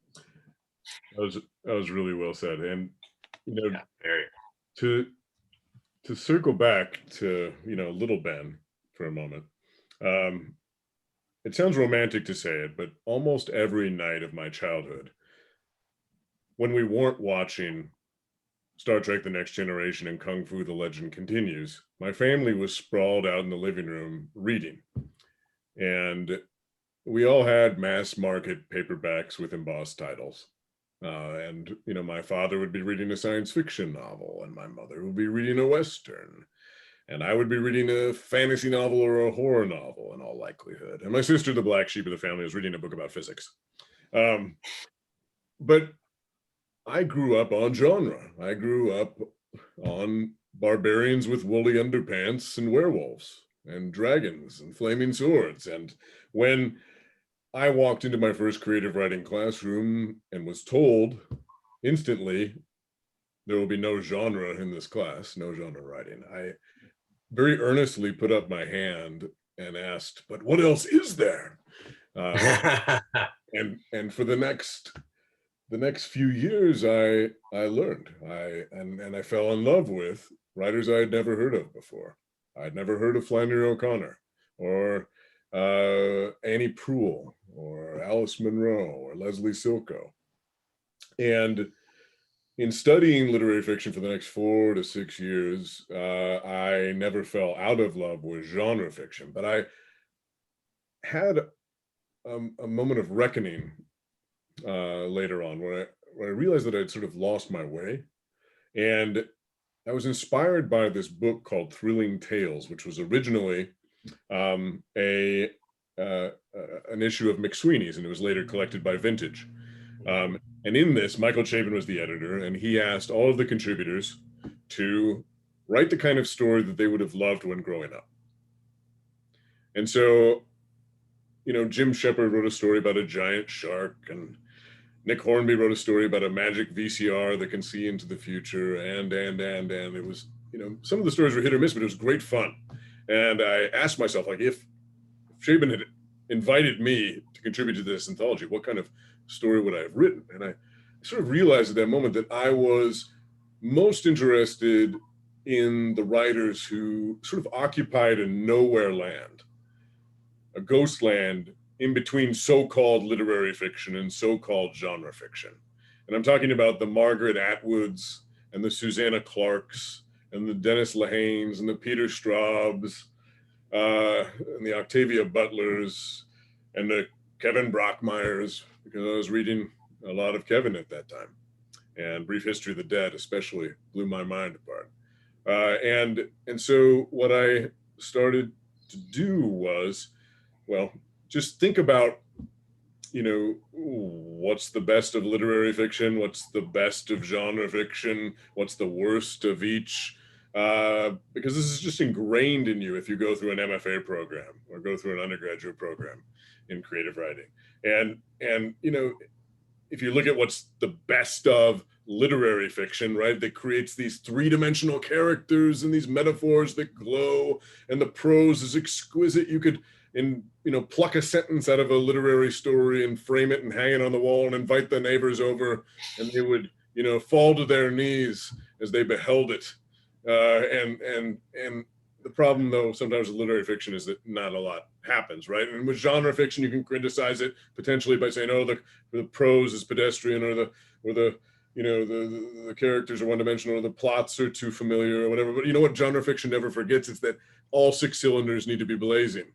was really well said. And to circle back to little Ben for a moment. It sounds romantic to say it, but almost every night of my childhood, when we weren't watching Star Trek: The Next Generation and Kung Fu: The Legend Continues, my family was sprawled out in the living room reading. And we all had mass market paperbacks with embossed titles. And my father would be reading a science fiction novel, and my mother would be reading a Western. And I would be reading a fantasy novel or a horror novel in all likelihood. And my sister, the black sheep of the family, was reading a book about physics. But I grew up on genre. I grew up on barbarians with woolly underpants and werewolves and dragons and flaming swords. And when I walked into my first creative writing classroom and was told instantly, there will be no genre in this class, no genre writing, I very earnestly put up my hand and asked, but what else is there? And for the next few years, I learned. I fell in love with writers I had never heard of before. I'd never heard of Flannery O'Connor or Annie Proulx or Alice Munro or Leslie Silko. And in studying literary fiction for the next 4 to 6 years, I never fell out of love with genre fiction, but I had a moment of reckoning later on when I realized that I'd sort of lost my way. And I was inspired by this book called Thrilling Tales, which was originally an issue of McSweeney's, and it was later collected by Vintage. And in this, Michael Chabon was the editor, and he asked all of the contributors to write the kind of story that they would have loved when growing up. And so, Jim Shepard wrote a story about a giant shark, and Nick Hornby wrote a story about a magic VCR that can see into the future, and it was, some of the stories were hit or miss, but it was great fun. And I asked myself, like, if Chabon had invited me to contribute to this anthology, what kind of story would I have written? And I sort of realized at that moment that I was most interested in the writers who sort of occupied a nowhere land, a ghost land in between so-called literary fiction and so-called genre fiction. And I'm talking about the Margaret Atwoods and the Susanna Clarks and the Dennis Lehanes and the Peter Straubs and the Octavia Butlers and the Kevin Brockmeyers, because I was reading a lot of Kevin at that time. And Brief History of the Dead especially blew my mind apart. And so what I started to do was, well, just think about, you know, what's the best of literary fiction? What's the best of genre fiction? What's the worst of each? Because this is just ingrained in you if you go through an MFA program or go through an undergraduate program in creative writing. And you know, if you look at what's the best of literary fiction, right, that creates these three-dimensional characters and these metaphors that glow, and the prose is exquisite. You could, pluck a sentence out of a literary story and frame it and hang it on the wall and invite the neighbors over, and they would, fall to their knees as they beheld it. And the problem, though, sometimes with literary fiction is that not a lot happens, right? And with genre fiction, you can criticize it potentially by saying, oh, the prose is pedestrian, or the characters are one-dimensional, or the plots are too familiar, or whatever. But you know what genre fiction never forgets? It's that all six cylinders need to be blazing.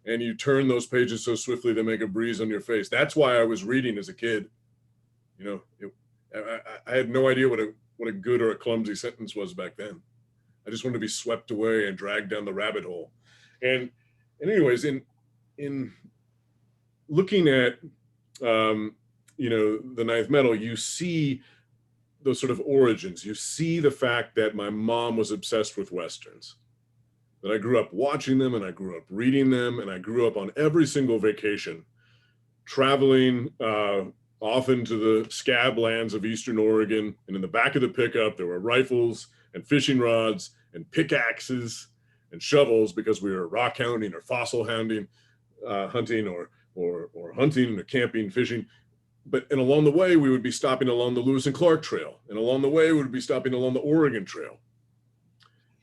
And you turn those pages so swiftly they make a breeze on your face. That's why I was reading as a kid. I had no idea what a good or a clumsy sentence was back then. I just wanted to be swept away and dragged down the rabbit hole. And anyways, in looking at the Ninth Metal, you see those sort of origins. You see the fact that my mom was obsessed with Westerns, that I grew up watching them and I grew up reading them, and I grew up on every single vacation traveling often to the scab lands of Eastern Oregon. And in the back of the pickup, there were rifles and fishing rods and pickaxes and shovels, because we were rock hounding or fossil hounding, hunting or hunting or camping, fishing. And along the way, we would be stopping along the Lewis and Clark Trail. And along the way, we would be stopping along the Oregon Trail.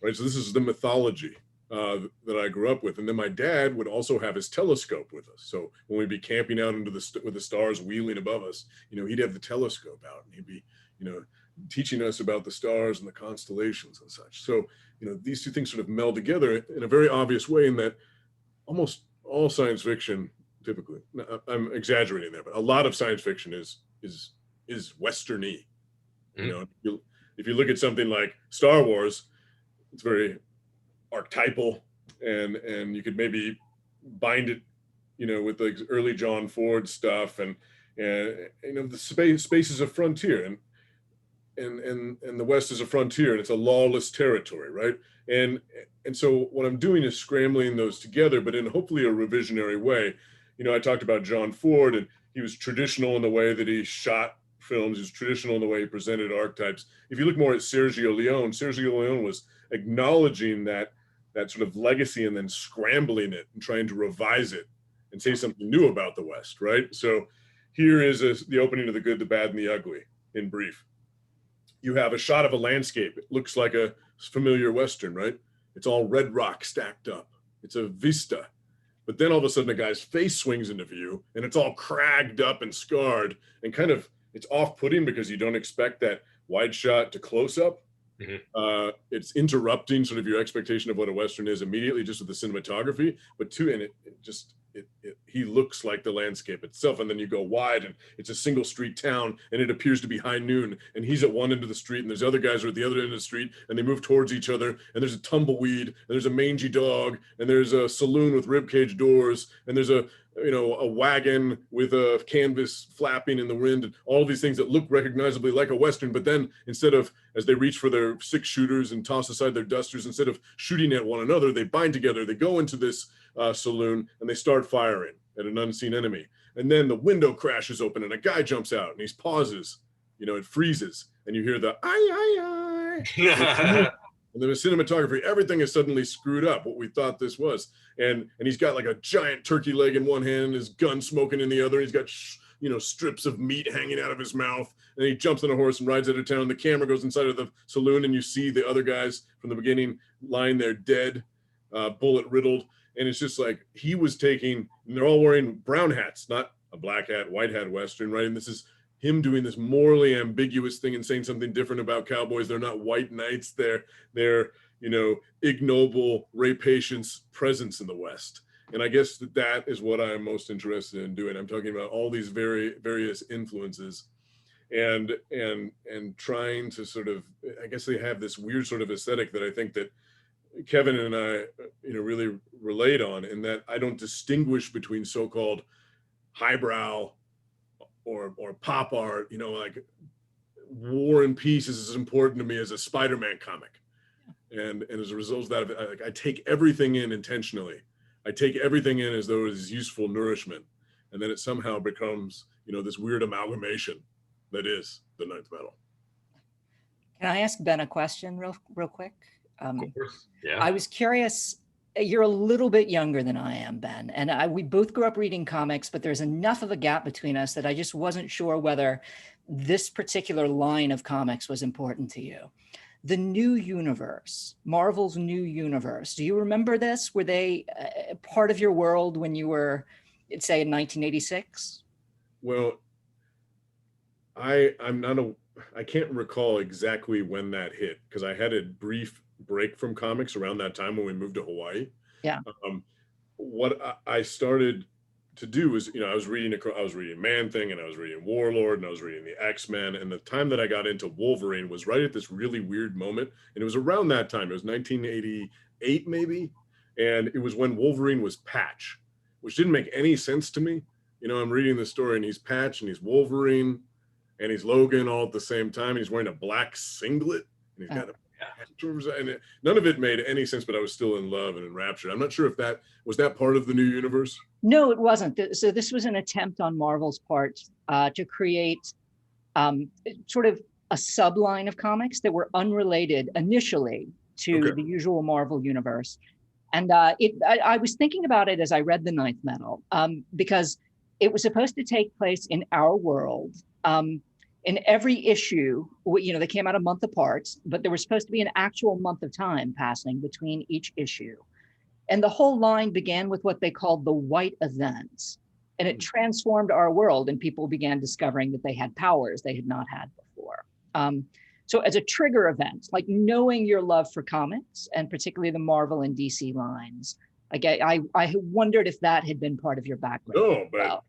Right, so this is the mythology that I grew up with. And then my dad would also have his telescope with us. So when we'd be camping out with the stars wheeling above us, he'd have the telescope out, and he'd be, teaching us about the stars and the constellations and such. So, these two things sort of meld together in a very obvious way, in that almost all science fiction, typically, I'm exaggerating there, but a lot of science fiction is Western-y. Mm-hmm. If you look at something like Star Wars, it's very archetypal, and you could maybe bind it, with like early John Ford stuff, and the space is a frontier, and the West is a frontier, and it's a lawless territory, right? And so what I'm doing is scrambling those together, but in hopefully a revisionary way. I talked about John Ford, and he was traditional in the way that he shot films. He was traditional in the way he presented archetypes. If you look more at Sergio Leone was acknowledging that sort of legacy and then scrambling it and trying to revise it and say something new about the West, right? So here is the opening of The Good, the Bad, and the Ugly in brief. You have a shot of a landscape. It looks like a familiar Western, right? It's all red rock stacked up. It's a vista. But then all of a sudden a guy's face swings into view, and it's all cragged up and scarred, and kind of, it's off-putting because you don't expect that wide shot to close up. Mm-hmm. It's interrupting sort of your expectation of what a Western is immediately, just with the cinematography, but he looks like the landscape itself. And then you go wide, and it's a single street town, and it appears to be high noon, and he's at one end of the street, and there's other guys are at the other end of the street, and they move towards each other, and there's a tumbleweed, and there's a mangy dog, and there's a saloon with ribcage doors, and there's a wagon with a canvas flapping in the wind, and all these things that look recognizably like a Western. But then instead of, as they reach for their 6-shooters and toss aside their dusters, instead of shooting at one another, they bind together, they go into this saloon, and they start firing at an unseen enemy. And then the window crashes open, and a guy jumps out, and he pauses, it freezes, and you hear the I. And then the cinematography, everything is suddenly screwed up, what we thought this was. And he's got like a giant turkey leg in one hand, his gun smoking in the other. He's got strips of meat hanging out of his mouth. And he jumps on a horse and rides out of town. The camera goes inside of the saloon, and you see the other guys from the beginning lying there dead, bullet riddled. And it's just like he was taking, and they're all wearing brown hats, not a black hat, white hat Western, right? And this is him doing this morally ambiguous thing and saying something different about cowboys. They're not white knights. They're ignoble, rapacious presence in the West. And I guess that is what I'm most interested in doing. I'm talking about all these various influences and trying to sort of, I guess they have this weird sort of aesthetic that I think that Kevin and I, really relate on, in that I don't distinguish between so-called highbrow or pop art, like War and Peace is as important to me as a Spider-Man comic. And as a result of that, I take everything in intentionally. I take everything in as though it is useful nourishment. And then it somehow becomes, this weird amalgamation that is the Ninth Metal. Can I ask Ben a question real quick? Of course. Yeah. I was curious. You're a little bit younger than I am, Ben, and we both grew up reading comics, but there's enough of a gap between us that I just wasn't sure whether this particular line of comics was important to you. The new universe, Marvel's new universe. Do you remember this? Were they part of your world when you were, say, in 1986? Well, I can't recall exactly when that hit, because I had a brief break from comics around that time when we moved to Hawaii. Yeah. What I started to do was, I was reading Man-Thing, and I was reading Warlord, and I was reading the X-Men, and the time that I got into Wolverine was right at this really weird moment, and it was around that time. It was 1988 maybe, and it was when Wolverine was Patch, which didn't make any sense to me. I'm reading the story, and he's Patch, and he's Wolverine, and he's Logan all at the same time, and he's wearing a black singlet, and he's got a and none of it made any sense, but I was still in love and enraptured. I'm not sure if that was part of the new universe. No, it wasn't. So this was an attempt on Marvel's part to create sort of a subline of comics that were unrelated initially to the usual Marvel universe. And I was thinking about it as I read the Ninth Metal, because it was supposed to take place in our world. In every issue, they came out a month apart, but there was supposed to be an actual month of time passing between each issue. And the whole line began with what they called the White Events. And it transformed our world, and people began discovering that they had powers they had not had before. So as a trigger event, like knowing your love for comics, and particularly the Marvel and DC lines, I wondered if that had been part of your background. No, but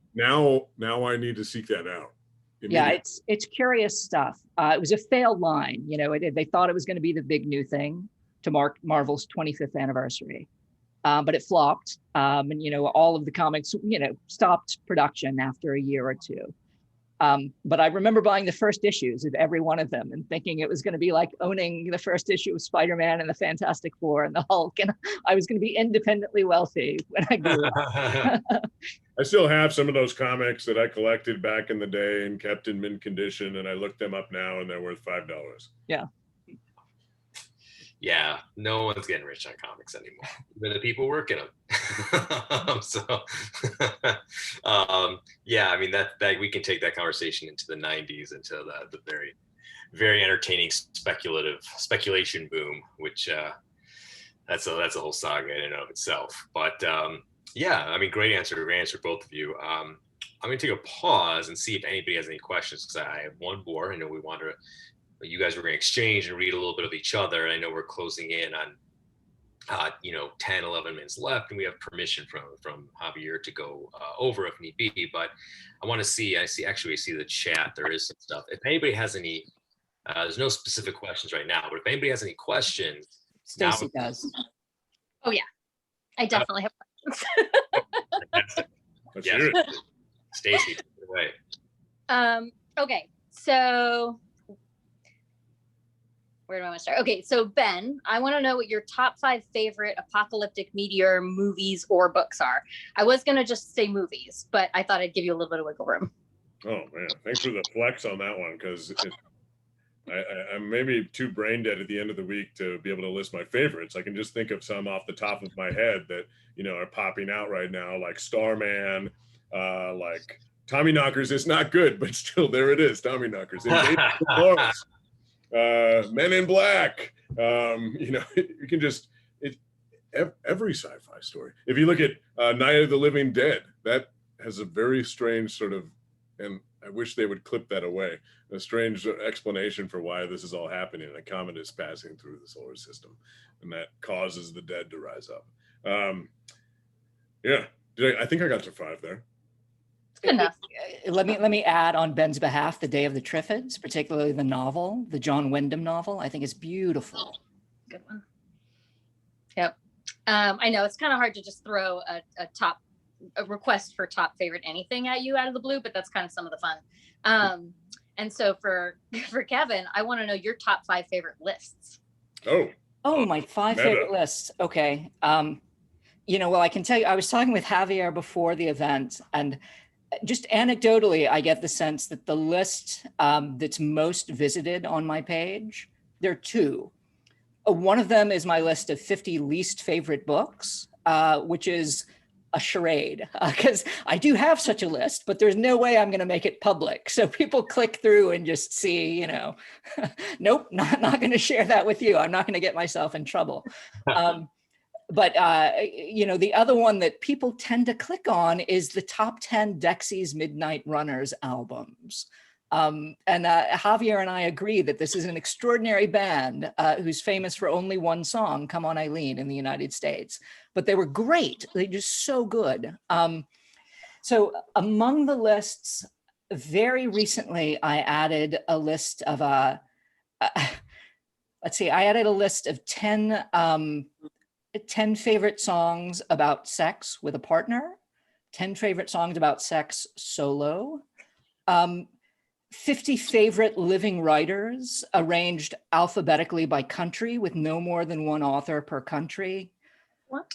now I need to seek that out. Yeah, it's curious stuff. It was a failed line. They thought it was going to be the big new thing to mark Marvel's 25th anniversary, but it flopped. And all of the comics, stopped production after a year or two. But I remember buying the first issues of every one of them and thinking it was going to be like owning the first issue of Spider-Man and the Fantastic Four and the Hulk, and I was going to be independently wealthy when I grew up. I still have some of those comics that I collected back in the day and kept in mint condition, and I look them up now and they're worth $5. Yeah. Yeah, no one's getting rich on comics anymore. Even the people working them. Yeah, I mean that we can take that conversation into the 90s, into the very, very entertaining speculation boom, which that's a whole saga in and of itself. But yeah, I mean, great answer, both of you. I'm going to take a pause and see if anybody has any questions, because I have one more. I know we want to. You guys were going to exchange and read a little bit of each other. And I know we're closing in on, 10, 11 minutes left, and we have permission from Javier to go over if need be. But I want to see, I see the chat. There is some stuff. If anybody has any, there's no specific questions right now, but if anybody has any questions. Stacy does. Oh yeah, I definitely have questions. Yes. Stacy, take it away. Okay, so where do I want to start? Okay, so Ben, I want to know what your top 5 favorite apocalyptic meteor movies or books are. I was going to just say movies, but I thought I'd give you a little bit of wiggle room. Oh man, thanks for the flex on that one, because I'm maybe too brain dead at the end of the week to be able to list my favorites. I can just think of some off the top of my head that are popping out right now, like Starman, like Tommy Knockers is not good, but still there it is. Tommy Knockers. Invaders from Mars. Men in Black. You can just every sci-fi story. If you look at Night of the Living Dead, that has a very strange sort of, and I wish they would clip that away, a strange explanation for why this is all happening. A comet is passing through the solar system, and that causes the dead to rise up. Yeah, I think I got to 5 there. Good enough. Let me add on Ben's behalf, The Day of the Triffids, particularly the novel, the John Wyndham novel. I think it's beautiful. Good one. Yep. I know it's kind of hard to just throw a request for top favorite anything at you out of the blue, but that's kind of some of the fun. And so for Kevin, I want to know your top 5 favorite lists. Oh, my 5 favorite lists. Okay. Well, I can tell you, I was talking with Javier before the event, and just anecdotally, I get the sense that the list that's most visited on my page, there are 2. One of them is my list of 50 least favorite books, which is a charade, because I do have such a list, but there's no way I'm going to make it public. So people click through and just see, nope, not going to share that with you. I'm not going to get myself in trouble. But the other one that people tend to click on is the top 10 Dexy's Midnight Runners albums. And Javier and I agree that this is an extraordinary band who's famous for only one song, Come On Eileen, in the United States. But they were great. They're just so good. So among the lists, very recently, I added a list of, I added a list of 10 favorite songs about sex with a partner, 10 favorite songs about sex solo, 50 favorite living writers arranged alphabetically by country with no more than one author per country. What?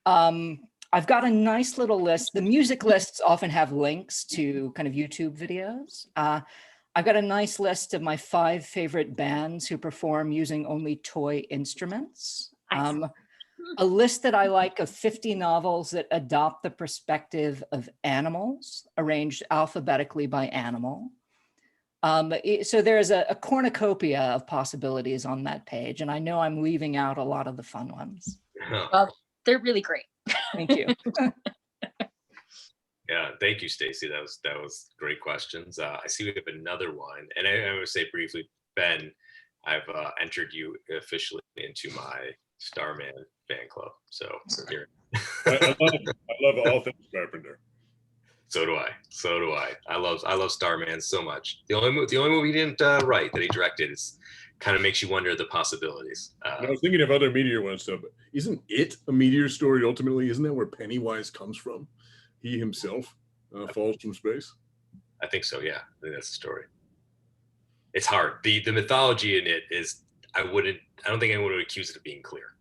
I've got a nice little list. The music lists often have links to kind of YouTube videos. I've got a nice list of my 5 favorite bands who perform using only toy instruments. A list that I like of 50 novels that adopt the perspective of animals, arranged alphabetically by animal. So there's a cornucopia of possibilities on that page, and I know I'm leaving out a lot of the fun ones. Well, they're really great. Thank you. Yeah, thank you, Stacy. That was great questions. I see we have another one, and I would say briefly, Ben, I've entered you officially into my Starman fan club. So here. I love all things Carpenter. So do I. I love Starman so much. The only movie he didn't write that he directed is kind of makes you wonder the possibilities. I was thinking of other meteor ones, so but isn't it a meteor story ultimately? Isn't that where Pennywise comes from? He himself falls from space. I think so. Yeah, I think that's the story. It's hard. The mythology in it is. I don't think anyone would accuse it of being clear.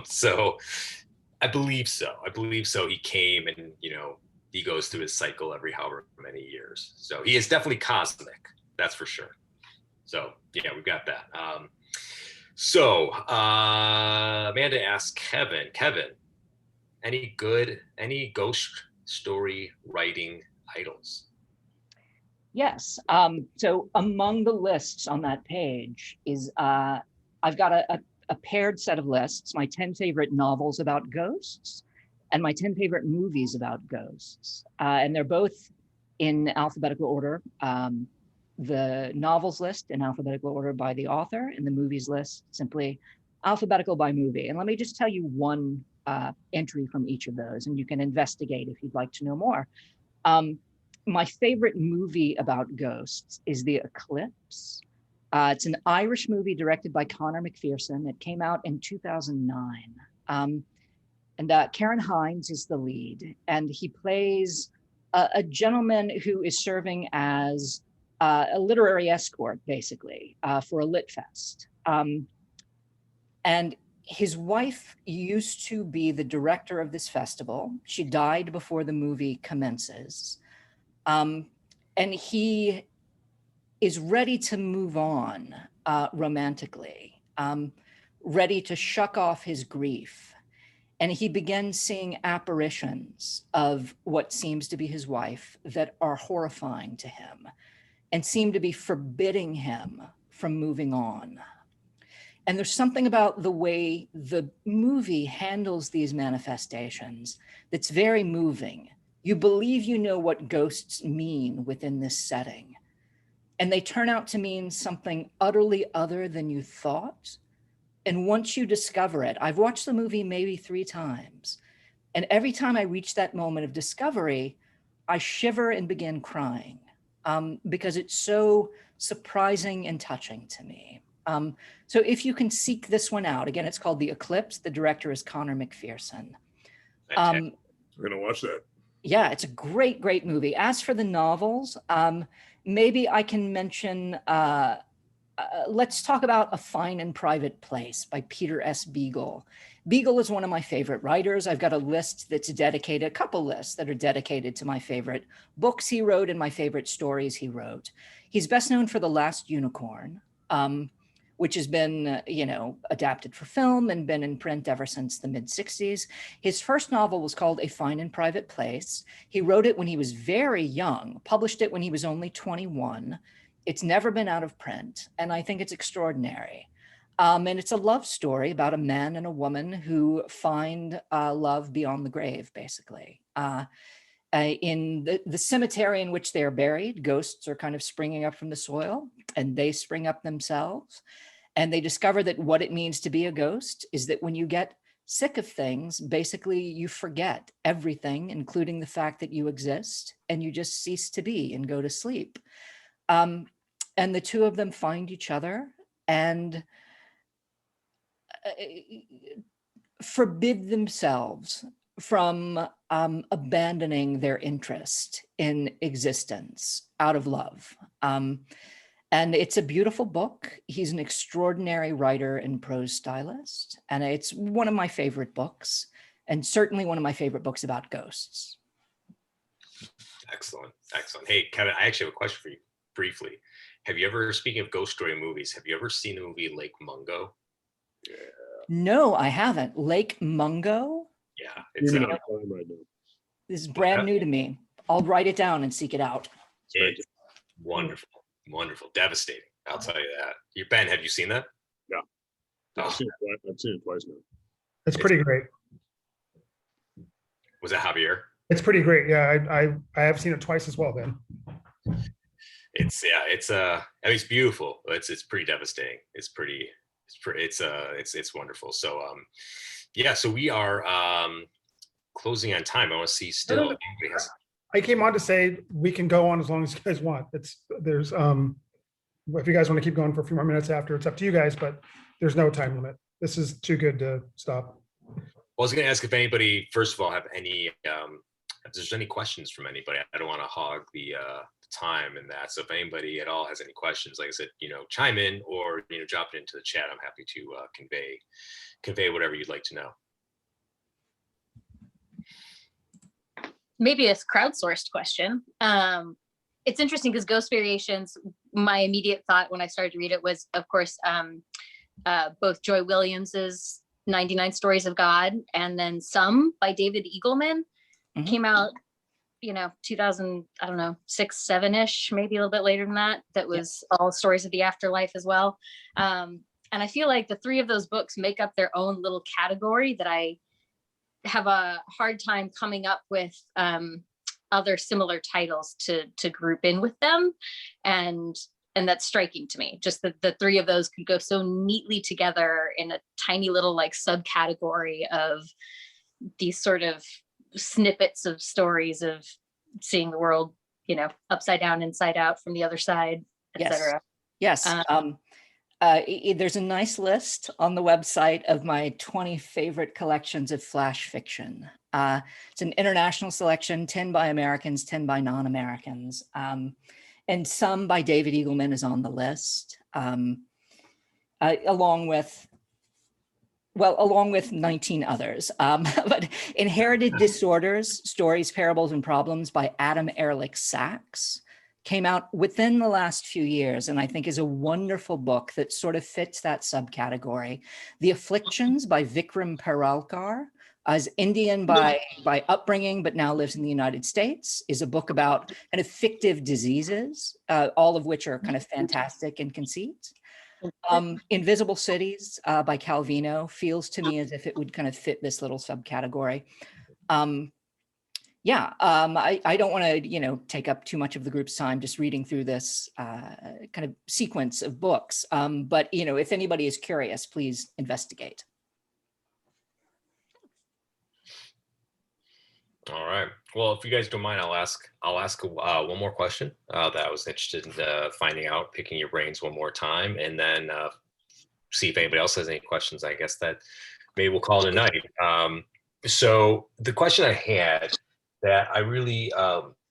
So I believe so. He came and he goes through his cycle every however many years. So he is definitely cosmic. That's for sure. So yeah, we've got that. Amanda asks Kevin, any ghost story writing idols? Yes. So among the lists on that page is I've got a paired set of lists, my 10 favorite novels about ghosts and my 10 favorite movies about ghosts. And they're both in alphabetical order. The novels list in alphabetical order by the author, and the movies list simply alphabetical by movie. And let me just tell you one entry from each of those, and you can investigate if you'd like to know more. My favorite movie about ghosts is The Eclipse. It's an Irish movie directed by Conor McPherson. It came out in 2009. And Karen Hines is the lead, and he plays a gentleman who is serving as a literary escort, basically, for a lit fest. And his wife used to be the director of this festival. She died before the movie commences. And he is ready to move on romantically, ready to shuck off his grief. And he begins seeing apparitions of what seems to be his wife that are horrifying to him and seem to be forbidding him from moving on. And there's something about the way the movie handles these manifestations that's very moving. You believe you know what ghosts mean within this setting, and they turn out to mean something utterly other than you thought. And once you discover it, I've watched the movie maybe 3 times, and every time I reach that moment of discovery, I shiver and begin crying because it's so surprising and touching to me. So if you can seek this one out, again, it's called The Eclipse. The director is Connor McPherson. I'm gonna watch that. Yeah, it's a great, great movie. As for the novels, maybe I can mention, let's talk about A Fine and Private Place by Peter S. Beagle. Beagle is one of my favorite writers. I've got a list that's dedicated, a couple lists that are dedicated to my favorite books he wrote and my favorite stories he wrote. He's best known for The Last Unicorn, which has been, adapted for film and been in print ever since the mid-60s. His first novel was called A Fine and Private Place. He wrote it when he was very young, published it when he was only 21. It's never been out of print, and I think it's extraordinary. And it's a love story about a man and a woman who find love beyond the grave, basically. In the cemetery in which they are buried, ghosts are kind of springing up from the soil, and they spring up themselves. And they discover that what it means to be a ghost is that when you get sick of things, basically you forget everything, including the fact that you exist, and you just cease to be and go to sleep. And the two of them find each other and forbid themselves from abandoning their interest in existence out of love. And it's a beautiful book. He's an extraordinary writer and prose stylist. And it's one of my favorite books, and certainly one of my favorite books about ghosts. Excellent. Excellent. Hey, Kevin, I actually have a question for you briefly. Have you ever, speaking of ghost story movies, have you ever seen the movie Lake Mungo? Yeah. No, I haven't. Lake Mungo? Yeah. It's You're not fine right now. This is brand new to me. I'll write it down and seek it out. it's wonderful. Wonderful. Devastating. I'll tell you that. Ben, have you seen that? Yeah. Oh, I've seen it twice now. It's pretty great. was it Javier? It's pretty great. Yeah, I have seen it twice as well, Ben. It's it's beautiful. It's pretty devastating. It's wonderful. So so we are closing on time. I want to see still. I came on to say we can go on as long as you guys want. There's if you guys want to keep going for a few more minutes after, it's up to you guys, but there's no time limit. This is too good to stop. Well, I was going to ask if anybody, first of all, have any if there's any questions from anybody. I don't want to hog the time and that. So if anybody at all has any questions, like I said, chime in or drop it into the chat. I'm happy to convey whatever you'd like to know. Maybe a crowdsourced question. It's interesting because Ghost Variations, my immediate thought when I started to read it was, of course, both Joy Williams's 99 Stories of God and then Some by David Eagleman came out, 2000, I don't know, 6, 7-ish, maybe a little bit later than that. That was all stories of the afterlife as well. And I feel like the 3 of those books make up their own little category that I have a hard time coming up with other similar titles to group in with them. And that's striking to me, just that the 3 of those could go so neatly together in a tiny little like subcategory of these sort of snippets of stories of seeing the world, upside down, inside out, from the other side, etc. Yes. There's a nice list on the website of my 20 favorite collections of flash fiction. It's an international selection, 10 by Americans, 10 by non-Americans. And Some by David Eagleman is on the list, along with 19 others. But Inherited Disorders, Stories, Parables, and Problems by Adam Ehrlich Sachs came out within the last few years, and I think is a wonderful book that sort of fits that subcategory. The Afflictions by Vikram Peralkar As Indian by upbringing, but now lives in the United States, is a book about kind of fictive diseases, all of which are kind of fantastic in conceit. Invisible Cities by Calvino feels to me as if it would kind of fit this little subcategory. I don't want to, take up too much of the group's time just reading through this kind of sequence of books. But, if anybody is curious, please investigate. All right. Well, if you guys don't mind, I'll ask one more question that I was interested in finding out, picking your brains one more time, and then see if anybody else has any questions. I guess that maybe we'll call it a night. So the question I had that I really,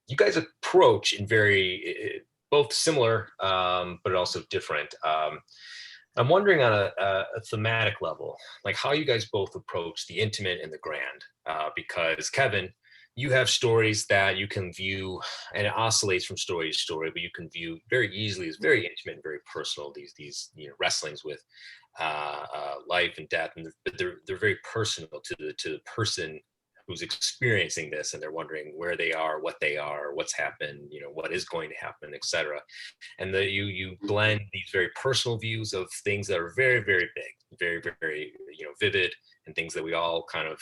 you guys approach in very both similar, but also different. I'm wondering on a thematic level, like how you guys both approach the intimate and the grand, because Kevin, you have stories that you can view, and it oscillates from story to story, but you can view very easily as very intimate and very personal. These wrestlings with life and death, but they're very personal to the person who's experiencing this, and they're wondering where they are, what's happened, what is going to happen, etc. And you blend these very personal views of things that are very, very big, very, very vivid, and things that we all kind of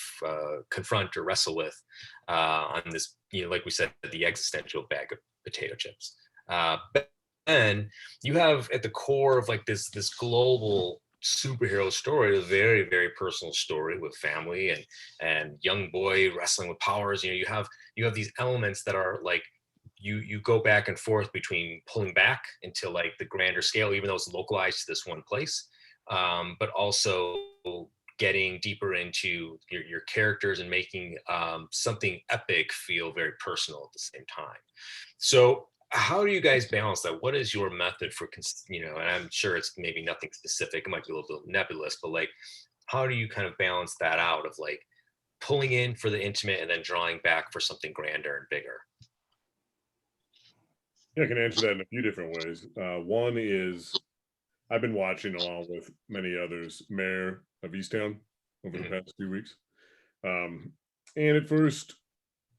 confront or wrestle with on this, like we said, the existential bag of potato chips. But then you have at the core of like this global superhero story, a very, very personal story with family and young boy wrestling with powers. You have these elements that are like you go back and forth between pulling back into like the grander scale, even though it's localized to this one place, but also getting deeper into your characters and making something epic feel very personal at the same time. So how do you guys balance that? What is your method for, and I'm sure it's maybe nothing specific, it might be a little bit nebulous, but like, how do you kind of balance that out of like pulling in for the intimate and then drawing back for something grander and bigger? Yeah, I can answer that in a few different ways. One is I've been watching, along with many others, Mayor of Easttown over the past 2 weeks. And at first,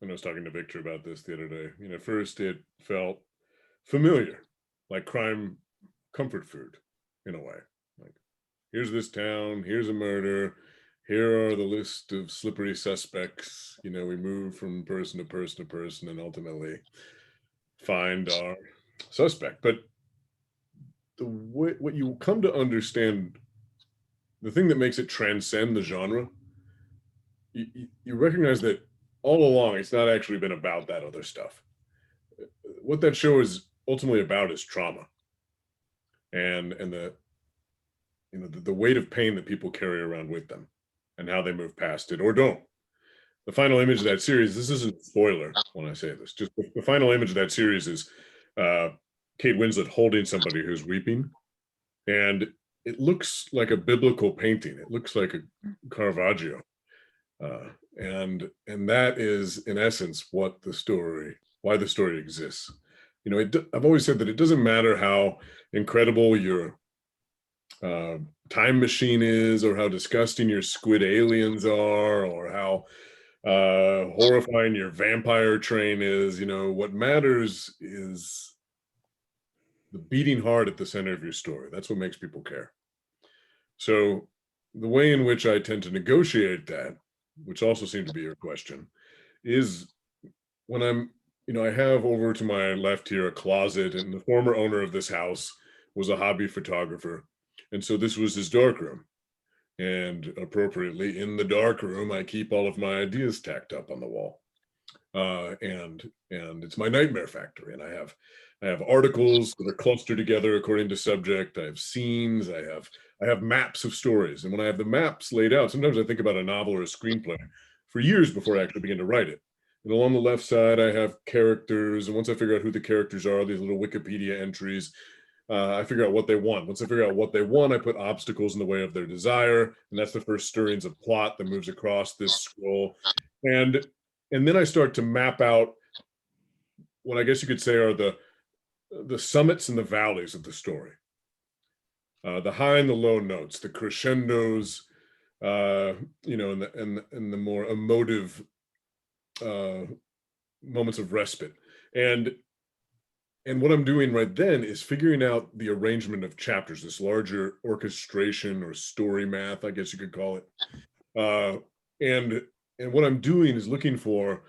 and I was talking to Victor about this the other day, at first it felt familiar, like crime comfort food in a way. Like, here's this town, here's a murder, here are the list of slippery suspects. We move from person to person to person and ultimately find our suspect. But what you come to understand, the thing that makes it transcend the genre, you recognize that all along it's not actually been about that other stuff. What that show is ultimately about is trauma and the weight of pain that people carry around with them and how they move past it or don't. The final image of that series, this isn't a spoiler when I say this, just the final image of that series is Kate Winslet holding somebody who's weeping, and it looks like a biblical painting. It looks like a Caravaggio, and that is in essence why the story exists. I've always said that it doesn't matter how incredible your time machine is, or how disgusting your squid aliens are, or how horrifying your vampire train is. What matters is the beating heart at the center of your story. That's what makes people care. So the way in which I tend to negotiate that, which also seemed to be your question, is when I'm, I have over to my left here a closet, and the former owner of this house was a hobby photographer. And so this was his darkroom. And appropriately, in the darkroom, I keep all of my ideas tacked up on the wall. And it's my nightmare factory. And I have articles that are clustered together according to subject. I have scenes. I have maps of stories. And when I have the maps laid out, sometimes I think about a novel or a screenplay for years before I actually begin to write it. And along the left side, I have characters. And once I figure out who the characters are, these little Wikipedia entries, I figure out what they want. Once I figure out what they want, I put obstacles in the way of their desire. And that's the first stirrings of plot that moves across this scroll. And then I start to map out what I guess you could say are the summits and the valleys of the story. The high and the low notes, the crescendos you know, and the more emotive moments of respite. And what I'm doing right then is figuring out the arrangement of chapters, this larger orchestration or story math, I guess you could call it. And what I'm doing is looking for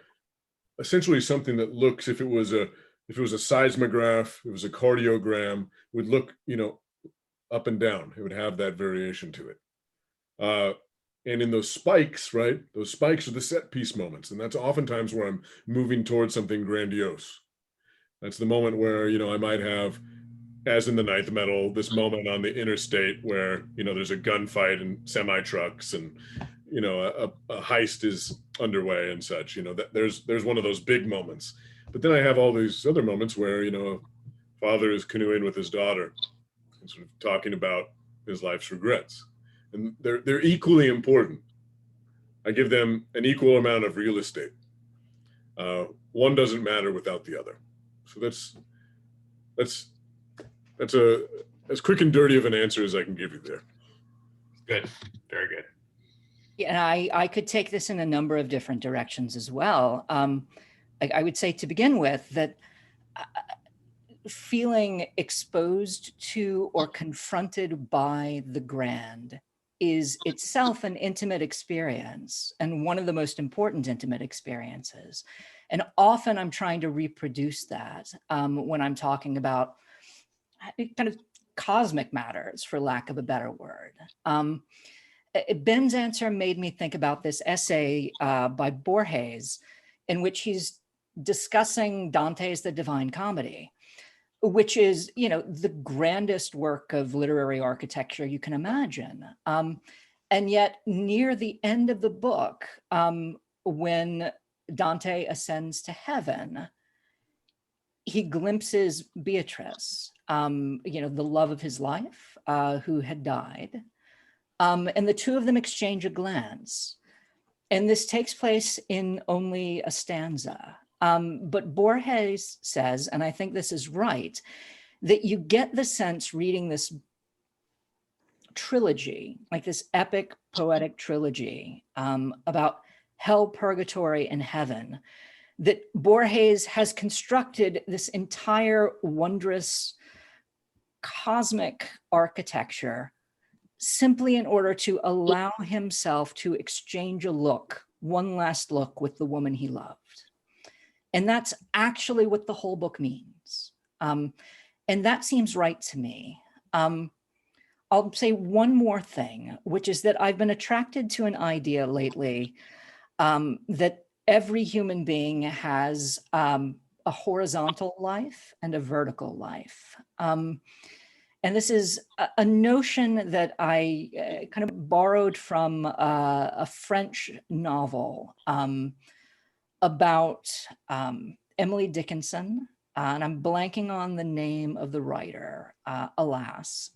essentially something that looks, if it was a seismograph, it was a cardiogram, it would look, you know, up and down. It would have that variation to it. And in those spikes, right? Those spikes are the set piece moments. And that's oftentimes where I'm moving towards something grandiose. That's the moment where, you know, I might have, as in the Ninth Metal, this moment on the interstate where, you know, there's a gunfight and semi trucks and, you know, a heist is underway and such, you know, that there's one of those big moments. But then I have all these other moments where, you know, father is canoeing with his daughter and sort of talking about his life's regrets. And they're equally important. I give them an equal amount of real estate. One doesn't matter without the other. So that's as quick and dirty of an answer as I can give you there. Good, very good. Yeah, and I could take this in a number of different directions as well. I would say to begin with that feeling exposed to or confronted by the grand is itself an intimate experience and one of the most important intimate experiences. And often I'm trying to reproduce that when I'm talking about kind of cosmic matters, for lack of a better word. Ben's answer made me think about this essay by Borges, in which he's discussing Dante's The Divine Comedy, which is, you know, the grandest work of literary architecture you can imagine. And yet near the end of the book, when Dante ascends to heaven, he glimpses Beatrice, you know, the love of his life, who had died. And the two of them exchange a glance. And this takes place in only a stanza. But Borges says, and I think this is right, that you get the sense reading this trilogy, like this epic poetic trilogy about hell, purgatory, and heaven, that Borges has constructed this entire wondrous cosmic architecture simply in order to allow himself to exchange a look, one last look with the woman he loved. And that's actually what the whole book means. And that seems right to me. I'll say one more thing, which is that I've been attracted to an idea lately that every human being has a horizontal life and a vertical life. And this is a notion that I kind of borrowed from a French novel about Emily Dickinson, and I'm blanking on the name of the writer, alas.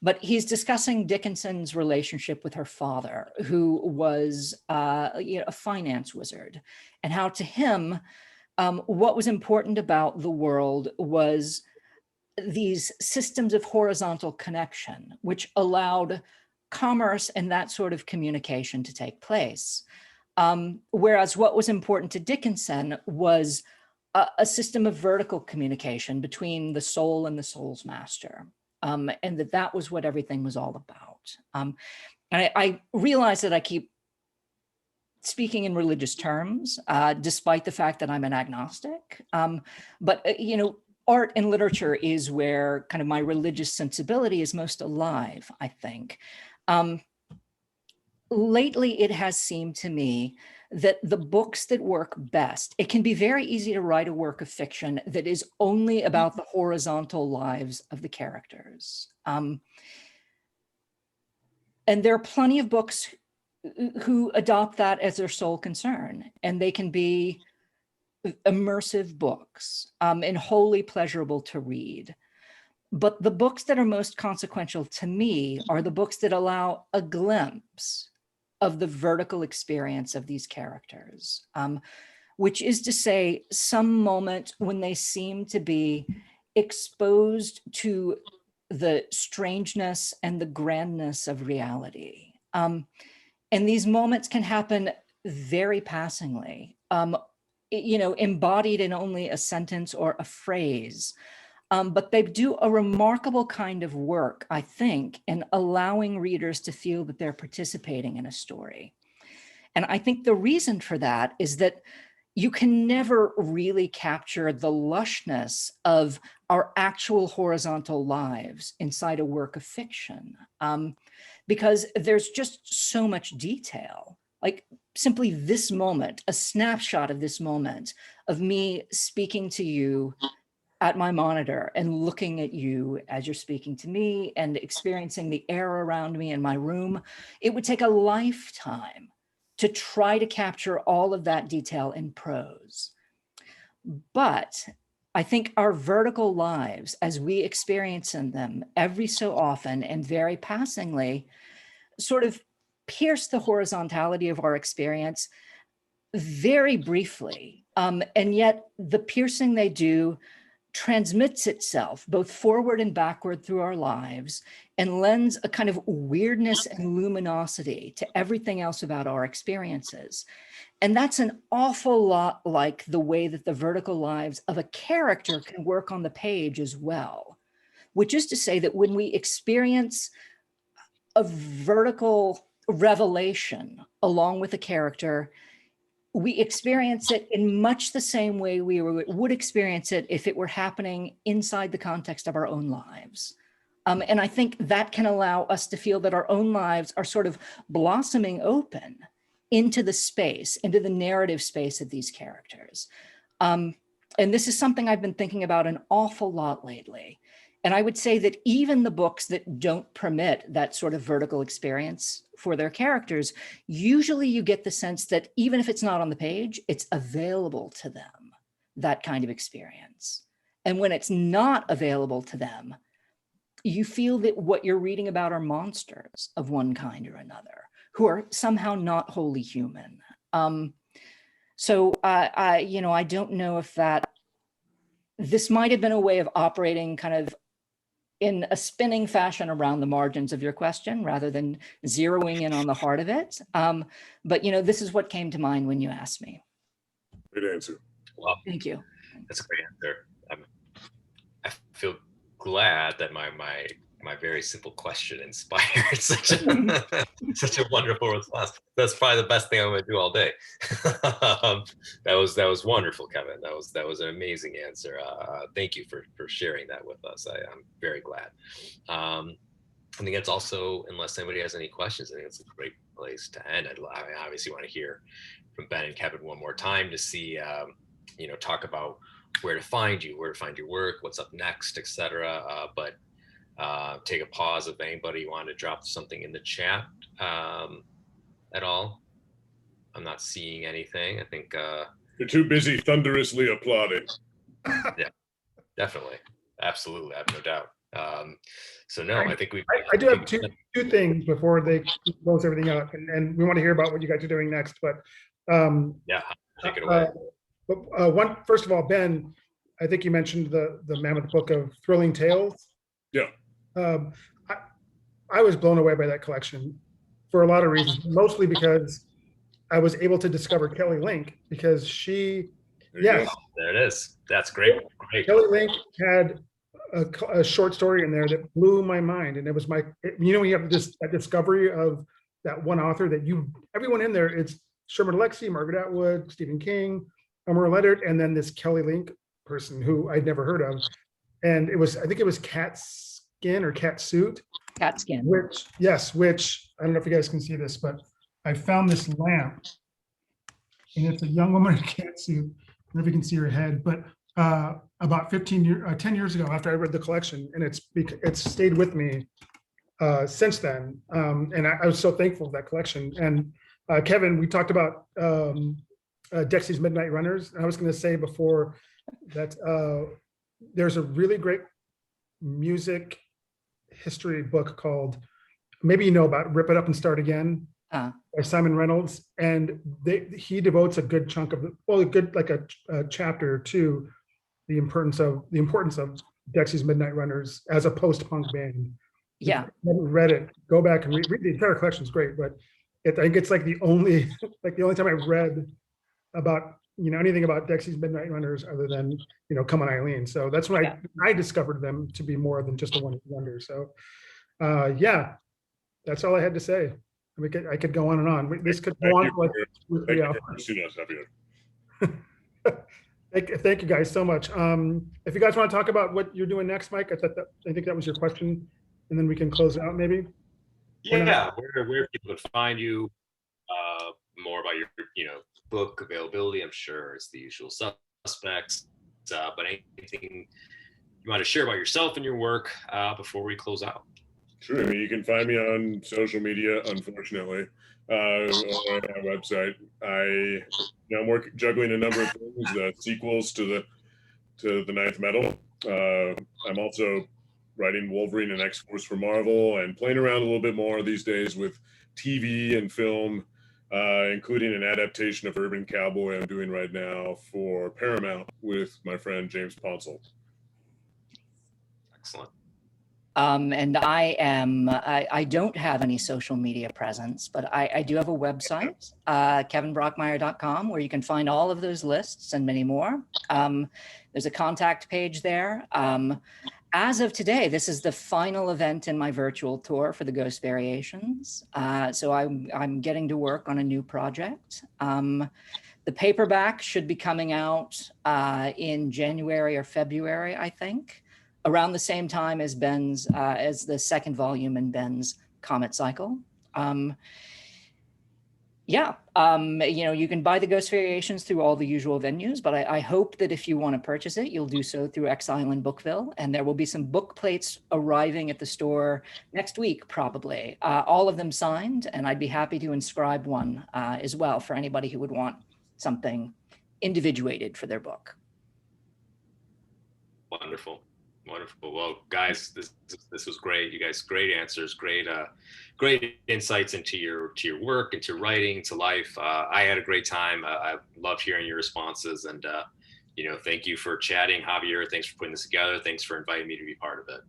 But he's discussing Dickinson's relationship with her father, who was you know, a finance wizard, and how to him, what was important about the world was these systems of horizontal connection, which allowed commerce and that sort of communication to take place. Whereas what was important to Dickinson was a system of vertical communication between the soul and the soul's master. And that was what everything was all about. And I realize that I keep speaking in religious terms, despite the fact that I'm an agnostic. But, you know, art and literature is where kind of my religious sensibility is most alive, I think. Lately, it has seemed to me that the books that work best, it can be very easy to write a work of fiction that is only about the horizontal lives of the characters. And there are plenty of books who adopt that as their sole concern, and they can be immersive books and wholly pleasurable to read. But the books that are most consequential to me are the books that allow a glimpse of the vertical experience of these characters, which is to say, some moment when they seem to be exposed to the strangeness and the grandness of reality. And these moments can happen very passingly, embodied in only a sentence or a phrase. But they do a remarkable kind of work, I think, in allowing readers to feel that they're participating in a story. And I think the reason for that is that you can never really capture the lushness of our actual horizontal lives inside a work of fiction, because there's just so much detail. Like simply this moment, a snapshot of this moment of me speaking to you at my monitor and looking at you as you're speaking to me and experiencing the air around me in my room. It would take a lifetime to try to capture all of that detail in prose. But I think our vertical lives, as we experience in them every so often and very passingly, sort of pierce the horizontality of our experience very briefly. And yet the piercing they do transmits itself both forward and backward through our lives and lends a kind of weirdness and luminosity to everything else about our experiences. And that's an awful lot like the way that the vertical lives of a character can work on the page as well, which is to say that when we experience a vertical revelation along with a character, we experience it in much the same way we would experience it if it were happening inside the context of our own lives. And I think that can allow us to feel that our own lives are sort of blossoming open into the space, into the narrative space of these characters. And this is something I've been thinking about an awful lot lately. And I would say that even the books that don't permit that sort of vertical experience for their characters, usually you get the sense that even if it's not on the page, it's available to them, that kind of experience. And when it's not available to them, you feel that what you're reading about are monsters of one kind or another, who are somehow not wholly human. So I don't know if this might have been a way of operating kind of in a spinning fashion around the margins of your question rather than zeroing in on the heart of it. But this is what came to mind when you asked me. Great answer. Well, Thank you. that's a great answer. I feel glad that my very simple question inspired such a wonderful response. That's probably the best thing I'm going to do all day. That was wonderful, Kevin. That was an amazing answer. Thank you for sharing that with us. I'm very glad. I think it's also, unless anybody has any questions, I think it's a great place to end. I obviously want to hear from Ben and Kevin one more time to see, talk about where to find you, where to find your work, what's up next, etc. But take a pause if anybody wanted to drop something in the chat at all. I'm not seeing anything. I think you're too busy thunderously applauding. Yeah, definitely, absolutely, I have no doubt. So no, I think I do have two things before they close everything out, and we want to hear about what you guys are doing next. But yeah, take it away. One, first of all, Ben, I think you mentioned the Mammoth book of thrilling tales. Yeah. I was blown away by that collection for a lot of reasons, mostly because I was able to discover Kelly Link because she, there it is. That's great. Kelly Link had a short story in there that blew my mind, and it was when you have that discovery of that one author that everyone in there, it's Sherman Alexie, Margaret Atwood, Stephen King, Elmer Leonard, and then this Kelly Link person who I'd never heard of, and I think it was Cat Skin or Cat Suit. Cat Skin. Which I don't know if you guys can see this, but I found this lamp, and it's a young woman in a cat suit. I don't know if you can see her head, but about 10 years ago, after I read the collection, and it's stayed with me since then. And I was so thankful for that collection. And Kevin, we talked about Dexy's Midnight Runners. And I was going to say before that there's a really great music history book called, maybe you know about Rip It Up and Start Again by Simon Reynolds, and he devotes a good chunk of a chapter to the importance of Dexy's Midnight Runners as a post-punk band. Yeah. haven't read it, go back and read the entire collection is great, but I think it's like the only time I've read about, anything about Dexy's Midnight Runners other than, Come On Eileen. So that's when I discovered them to be more than just a one wonder. So yeah, that's all I had to say. I could go on and on. This could go on for like 2 or 3 hours. Thank you guys so much. If you guys want to talk about what you're doing next, Mike, I think that was your question, and then we can close out maybe. Yeah, where people can find you, more about your book availability. I'm sure it's the usual suspects, but anything you want to share about yourself and your work before we close out? Sure. I mean, you can find me on social media, unfortunately, on my website. I'm juggling a number of things, sequels to the Ninth Metal. I'm also writing Wolverine and X-Force for Marvel and playing around a little bit more these days with TV and film, including an adaptation of Urban Cowboy I'm doing right now for Paramount with my friend James Ponsel. Excellent. And I don't have any social media presence, but I do have a website, kevinbrockmeier.com, where you can find all of those lists and many more. There's a contact page there. As of today, this is the final event in my virtual tour for the Ghost Variations. So I'm getting to work on a new project. The paperback should be coming out in January or February, I think, around the same time as as the second volume in Ben's Comet Cycle. You can buy the Ghost Variations through all the usual venues, but I hope that if you want to purchase it, you'll do so through Exile and Bookville, and there will be some book plates arriving at the store next week, probably. All of them signed, and I'd be happy to inscribe one as well for anybody who would want something individuated for their book. Wonderful. Well, guys, this was great. You guys, great answers, great insights into your work, into writing, to life. I had a great time. I love hearing your responses, and thank you for chatting, Javier. Thanks for putting this together. Thanks for inviting me to be part of it.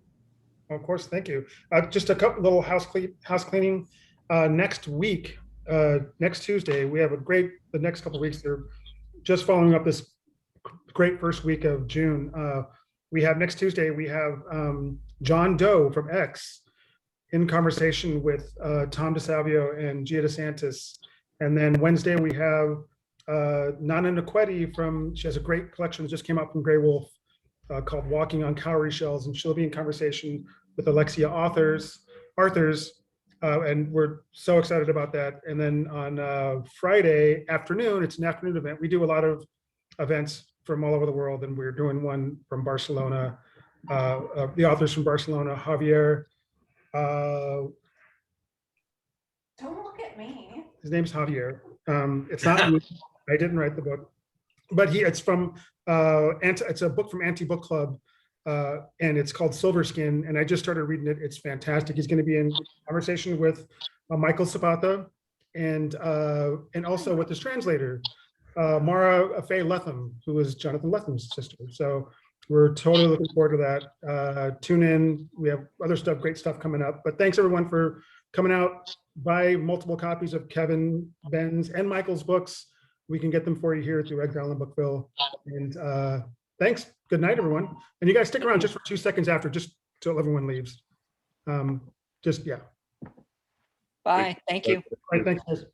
Of course, thank you. Just a couple little house cleaning. Next week, next Tuesday, we have the next couple of weeks. They're just following up this great first week of June. We have next Tuesday, we have John Doe from X in conversation with Tom DeSalvio and Gia DeSantis. And then Wednesday, we have Nana Nkweti she has a great collection that just came out from Grey Wolf called Walking on Cowrie Shells. And she'll be in conversation with Alexia Arthurs. And we're so excited about that. And then on Friday afternoon, it's an afternoon event. We do a lot of events from all over the world, and we're doing one from Barcelona. The authors from Barcelona, Javier. Don't look at me. His name's Javier. It's not me. I didn't write the book, but it's from it's a book from Anti Book Club, and it's called Silver Skin. And I just started reading it. It's fantastic. He's going to be in conversation with Michael Zapata, and also with his translator, Mara Faye Letham, who is Jonathan Letham's sister. So we're totally looking forward to that. Tune in. We have other stuff, great stuff coming up. But thanks everyone for coming out. Buy multiple copies of Kevin, Ben's, and Michael's books. We can get them for you here through Exile and Bookville. And thanks. Good night, everyone. And you guys stick around just for 2 seconds after, just till everyone leaves. Yeah. Bye. Thank you. All right, thanks, guys.